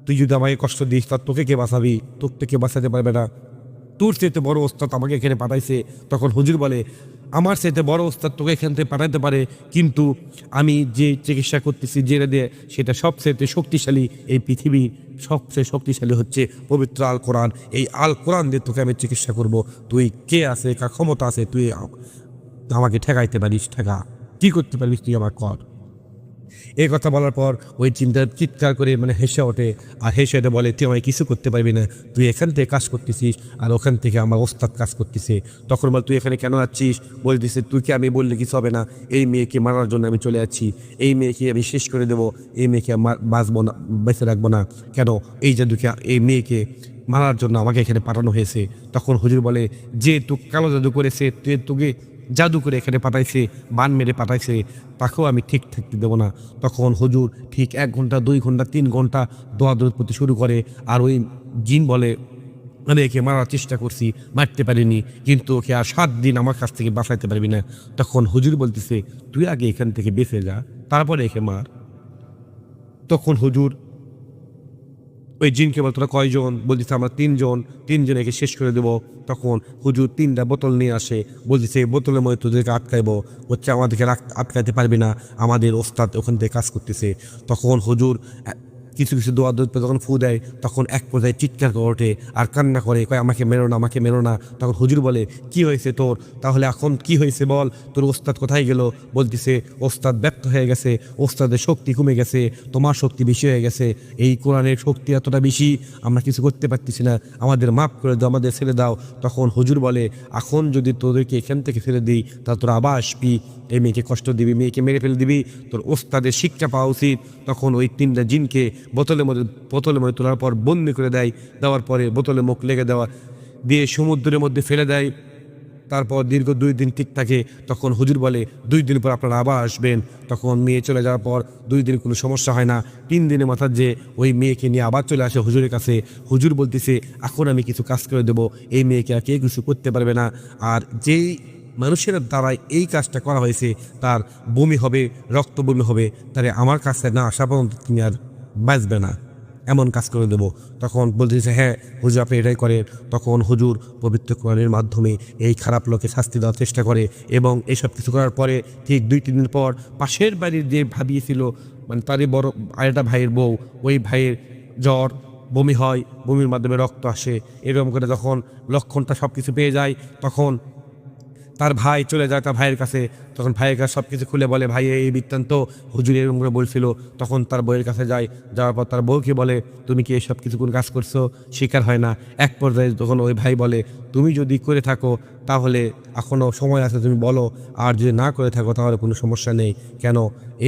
তুই যদি আমাকে কষ্ট দিস তার তোকে কে বাঁচাবি, তোকে কে বাঁচাতে পারবে না, তোর চাইতে বড় ওস্তাদ আমাকে এখানে পাঠাইছে। তখন হুজুর বলে আমার চাইতে বড় ওস্তাদ তোকে এখান থেকে পাঠাইতে পারে, কিন্তু আমি যে চিকিৎসা করতেছি যেটা দিয়ে সেটা সবচেয়ে শক্তিশালী, এই পৃথিবীর সবচেয়ে শক্তিশালী হচ্ছে পবিত্র আল কোরআন। এই আল কোরআন দিয়ে তোকে আমি চিকিৎসা করব। তুই কে আছে, কার ক্ষমতা আছে, তুই আমাকে ঠেকাইতে পারিস, ঠেকা, কী করতে পারিস তুই আমার কর। এই কথা বলার পর ওই চিৎকার করে হেসে ওঠে, আর হেসে ওঠে বলে তুই আমায় কিছু করতে পারবি না, তুই এখান থেকে কাজ করতেছিস আর ওখান থেকে আমার ওস্তাদ কাজ করতেছে। তখন বল তুই এখানে কেন যাচ্ছিস, বলতেছে তুই কি আমি বললে কিছু হবে না, এই মেয়েকে মারার জন্য আমি চলে যাচ্ছি, এই মেয়েকে আমি শেষ করে দেবো, এই মেয়েকে বাঁচবো না, বেঁচে রাখবো না। কেন এই জাদুকে, এই মেয়েকে মারার জন্য আমাকে এখানে পাঠানো হয়েছে। তখন হুজুর বলে যে কালো জাদু করেছে, তোকে জাদু করে এখানে পাঠাইছে, বান মেরে পাঠাইছে, তাকেও আমি ঠিক থাকতে দেবো না। তখন হুজুর ঠিক 1 ঘন্টা, 2 ঘন্টা, 3 ঘন্টা দোয়া দরুদ পড়তে শুরু করে। আর ওই জিন বলে আমি একে মারার চেষ্টা করছি, মারতে পারিনি, কিন্তু ওকে আর 7 দিন আমার কাছ থেকে বাঁচাইতে পারবি না। তখন হুজুর বলতেছে তুই আগে এখান থেকে বেঁচে যা, তারপরে একে মার। তখন হুজুর ওই জিনকে বল তোরা কয়জন, বলতেছে আমরা 3 জন, 3 জনকে শেষ করে দেবো। তখন হুজুর 3টা বোতল নিয়ে আসে, বলতেছে এই বোতলের মধ্যে তোদেরকে আটকাইবো, হচ্ছে আমাদেরকে আটকাইতে পারবি না, আমাদের ওস্তাদ ওখান থেকে কাজ করতেছে। তখন হুজুর কিছু কিছু দোয়া দোয়া যখন ফু দেয়, তখন এক পর্যায়ে চিৎকার করে ওঠে আর কান্না করে, কয় আমাকে মেরো না, আমাকে মেরো না। তখন হুজুর বলে কি হয়েছে তোর, তাহলে এখন কি হয়েছে বল, তোর ওস্তাদ কোথায় গেল? বলতেছে ওস্তাদ ব্যর্থ হয়ে গেছে, ওস্তাদের শক্তি কমে গেছে, তোমার শক্তি বেশি হয়ে গেছে, এই কোরআনের শক্তি এতটা বেশি, আমরা কিছু করতে পারতেছি না, আমাদের মাফ করে দাও, আমাদের ছেড়ে দাও। তখন হুজুর বলে এখন যদি তোদেরকে এখান থেকে ছেড়ে দিই তা তোরা আবার আসবি, এই মেয়েকে কষ্ট দিবি, মেয়েকে মেরে ফেলে দিবি, তোর ওস্তাদের শিক্ষা পাওয়া উচিত। তখন ওই 3টা জিনকে বোতলের মধ্যে তোলার পর বন্দি করে দেয়। দেওয়ার পরে বোতলে মুখ লেগে দিয়ে সমুদ্রের মধ্যে ফেলে দেয়। তারপর দীর্ঘ 2 দিন ঠিক থাকে। তখন হুজুর বলে 2 দিন পর আপনারা আবার আসবেন। তখন মেয়ে চলে যাওয়ার পর 2 দিন কোনো সমস্যা হয় না। 3 দিনের মাথার যে ওই মেয়েকে নিয়ে আবার চলে আসে হুজুরের কাছে। হুজুর বলতেছে এখন আমি কিছু কাজ করে দেবো, এই মেয়েকে আর কেউ কিছু করতে পারবে না, আর যেই মানুষের দ্বারা এই কাজটা করা হয়েছে তার বমি হবে, রক্ত বমি হবে, তাহলে আমার কাছে না আসা পর্যন্ত তিনি আর বাঁচবে না, এমন কাজ করে দেবো। তখন বলতেছে হ্যাঁ হুজুর আপনি এটাই করেন। তখন হুজুর পবিত্র কোরআনের মাধ্যমে এই খারাপ লোকে শাস্তি দেওয়ার চেষ্টা করে, এবং এইসব কিছু করার পরে ঠিক 2-3 দিন পর পাশের বাড়ির যে ভাবিয়েছিল, তারই বড় আরেকটা ভাইয়ের বউ, ওই ভাইয়ের জ্বর, বমি হয়, বমির মাধ্যমে রক্ত আসে। এরকম করে যখন লক্ষণটা সব কিছু পেয়ে যায়, তখন তার ভাই চলে যায় তার ভাইয়ের কাছে। তখন ভাইয়ের কাছে সব কিছু খুলে বলে, ভাই এই বৃত্তান্ত হুজুর এরকম করে বলছিল। তখন তার বউয়ের কাছে যায়, যাওয়ার পর তার বউকে বলে, তুমি কি এসব কিছু কোন কাজ করছো? স্বীকার হয় না। এক পর্যায়ে তখন ওই ভাই বলে, তুমি যদি করে থাকো তাহলে এখনও সময় আছে, তুমি বলো, আর যদি না করে থাকো তাহলে কোনো সমস্যা নেই। কেন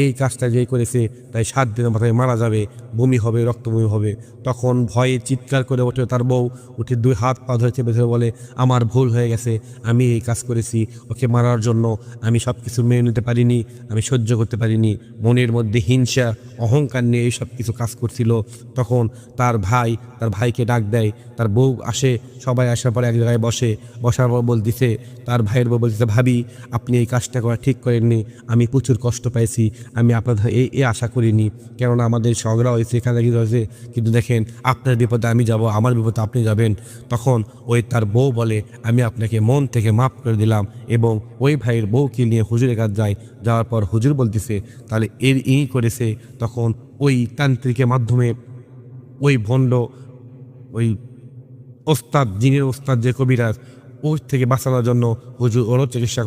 এই কাজটা যেই করেছে তাই 7 দিনের মাথায় মারা যাবে, বমি হবে, রক্ত বমি হবে। তখন ভয়ে চিৎকার করে ওঠে তার বউ, উঠে 2 হাত পা ধরে চেপে ধরে বলে, আমার ভুল হয়ে গেছে, আমি এই কাজ করেছি, ওকে মারার জন্য আমি সব কিছু মেনে নিতে পারিনি, আমি সহ্য করতে পারিনি, মনের মধ্যে হিংসা অহংকার নিয়ে এই সব কিছু কাজ করছিল। তখন তার ভাইকে ডাক দেয়, তার বউ আসে, সবাই আসার পরে এক জায়গায় বসার পর বলতেছে, তার ভাইয়ের বউ বলতেছে, ভাবি আপনি এই কাজটা করা ঠিক করেননি, আমি প্রচুর কষ্ট পাইছি, আমি আপনাদের এই আশা করিনি, কেননা আমাদের ঝগড়া হয়েছে, এখানে কিছু হয়েছে, কিন্তু দেখেন আপনার বিপদে আমি যাব, আমার বিপদে আপনি যাবেন। তখন ওই তার বউ বলে, আমি আপনাকে মন থেকে মাফ করে দিলাম, এবং ওই ভাইয়ের বউকে নিয়ে হুজুরের কাছে যায়। যাওয়ার পর হুজুর বলতেছে, তাহলে করেছে। তখন ওই তান্ত্রিকের মাধ্যমে ওই ভণ্ড, ওই ওস্তাদ, জিনের ওস্তাদ যে কবিরাজ, ওর থেকে বাঁচানোর জন্য হুজুর ওরও চিকিৎসা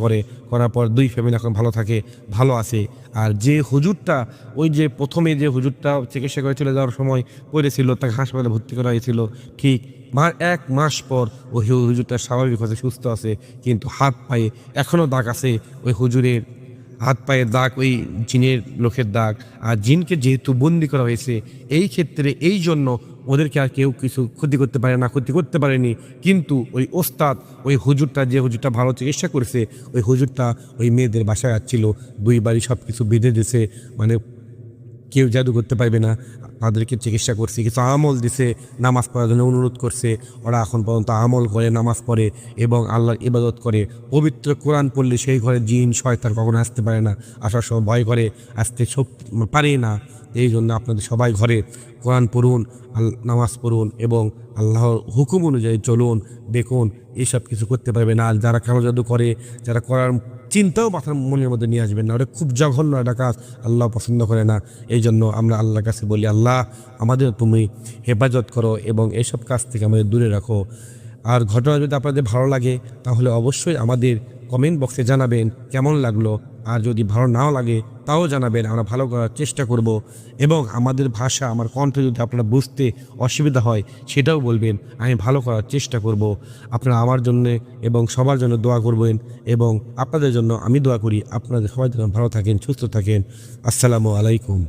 করার পর 2 ফ্যামিলি এখন ভালো থাকে, ভালো আছে। আর যে হুজুরটা, ওই যে প্রথমে যে হুজুরটা চিকিৎসা করে চলে যাওয়ার সময় পড়েছিল, তাকে হাসপাতালে ভর্তি করা হয়েছিল, ঠিক 1 মাস পর ওই হুজুরটা স্বাভাবিক হচ্ছে, সুস্থ আছে, কিন্তু হাত পায়ে এখনও দাগ আছে। ওই হুজুরের হাত পায়ের দাগ ওই জিনের লোকের দাগ। আর জিনকে যেহেতু বন্দি করা হয়েছে, এই ক্ষেত্রে এই জন্য ওদেরকে আর কেউ কিছু ক্ষতি করতে পারে না, ক্ষতি করতে পারেনি। কিন্তু ওই ওস্তাদ, ওই হুজুরটা, যে হুজুরটা ভালো চিকিৎসা করেছে, ওই হুজুরটা ওই মেয়েদের বাসায় আসছিল, 2 বাড়ি সব কিছু বেঁধে দিছে, মানে কেউ জাদু করতে পারবে না, তাদেরকে চিকিৎসা করছে, কিছু আমল দিছে, নামাজ পড়ার জন্য অনুরোধ করছে। ওরা এখন পর্যন্ত আমল করে, নামাজ পড়ে এবং আল্লাহর ইবাদত করে। পবিত্র কোরআন পড়লে সেই ঘরে জিন শয়তান কখনো আসতে পারে না, আসার সময় ভয় করে, আসতে শক্তি পারে না। এই জন্য আপনাদের সবাই ঘরে কোরআন পড়ুন, নামাজ পড়ুন এবং আল্লাহর হুকুম অনুযায়ী চলুন। দেখুন এইসব কিছু করতে পারবে না। আর যারা কালো জাদু করে, যারা করার চিন্তাও মাথার মনের মধ্যে নিয়ে আসবেন না, ওটা খুব জঘন্য একটা কাজ, আল্লাহ পছন্দ করে না। এই জন্য আমরা আল্লাহর কাছে বলি, আল্লাহ আমাদের তুমি হেফাজত করো এবং এইসব কাজ থেকে আমাদের দূরে রাখো। আর ঘটনা যদি আপনাদের ভালো লাগে তাহলে অবশ্যই আমাদের কমেন্ট বক্সে জানাবেন কেমন লাগলো। আর যদি ভালো নাও লাগে তাও জানাবেন, আমরা ভালো করার চেষ্টা করব। এবং আমাদের ভাষা, আমার কণ্ঠ যদি আপনারা বুঝতে অসুবিধা হয় সেটাও বলবেন, আমি ভালো করার চেষ্টা করব। আপনারা আমার জন্য এবং সবার জন্য দোয়া করবেন, এবং আপনাদের জন্য আমি দোয়া করি, আপনাদের সবাই যেন ভালো থাকেন, সুস্থ থাকেন। আসসালামু আলাইকুম।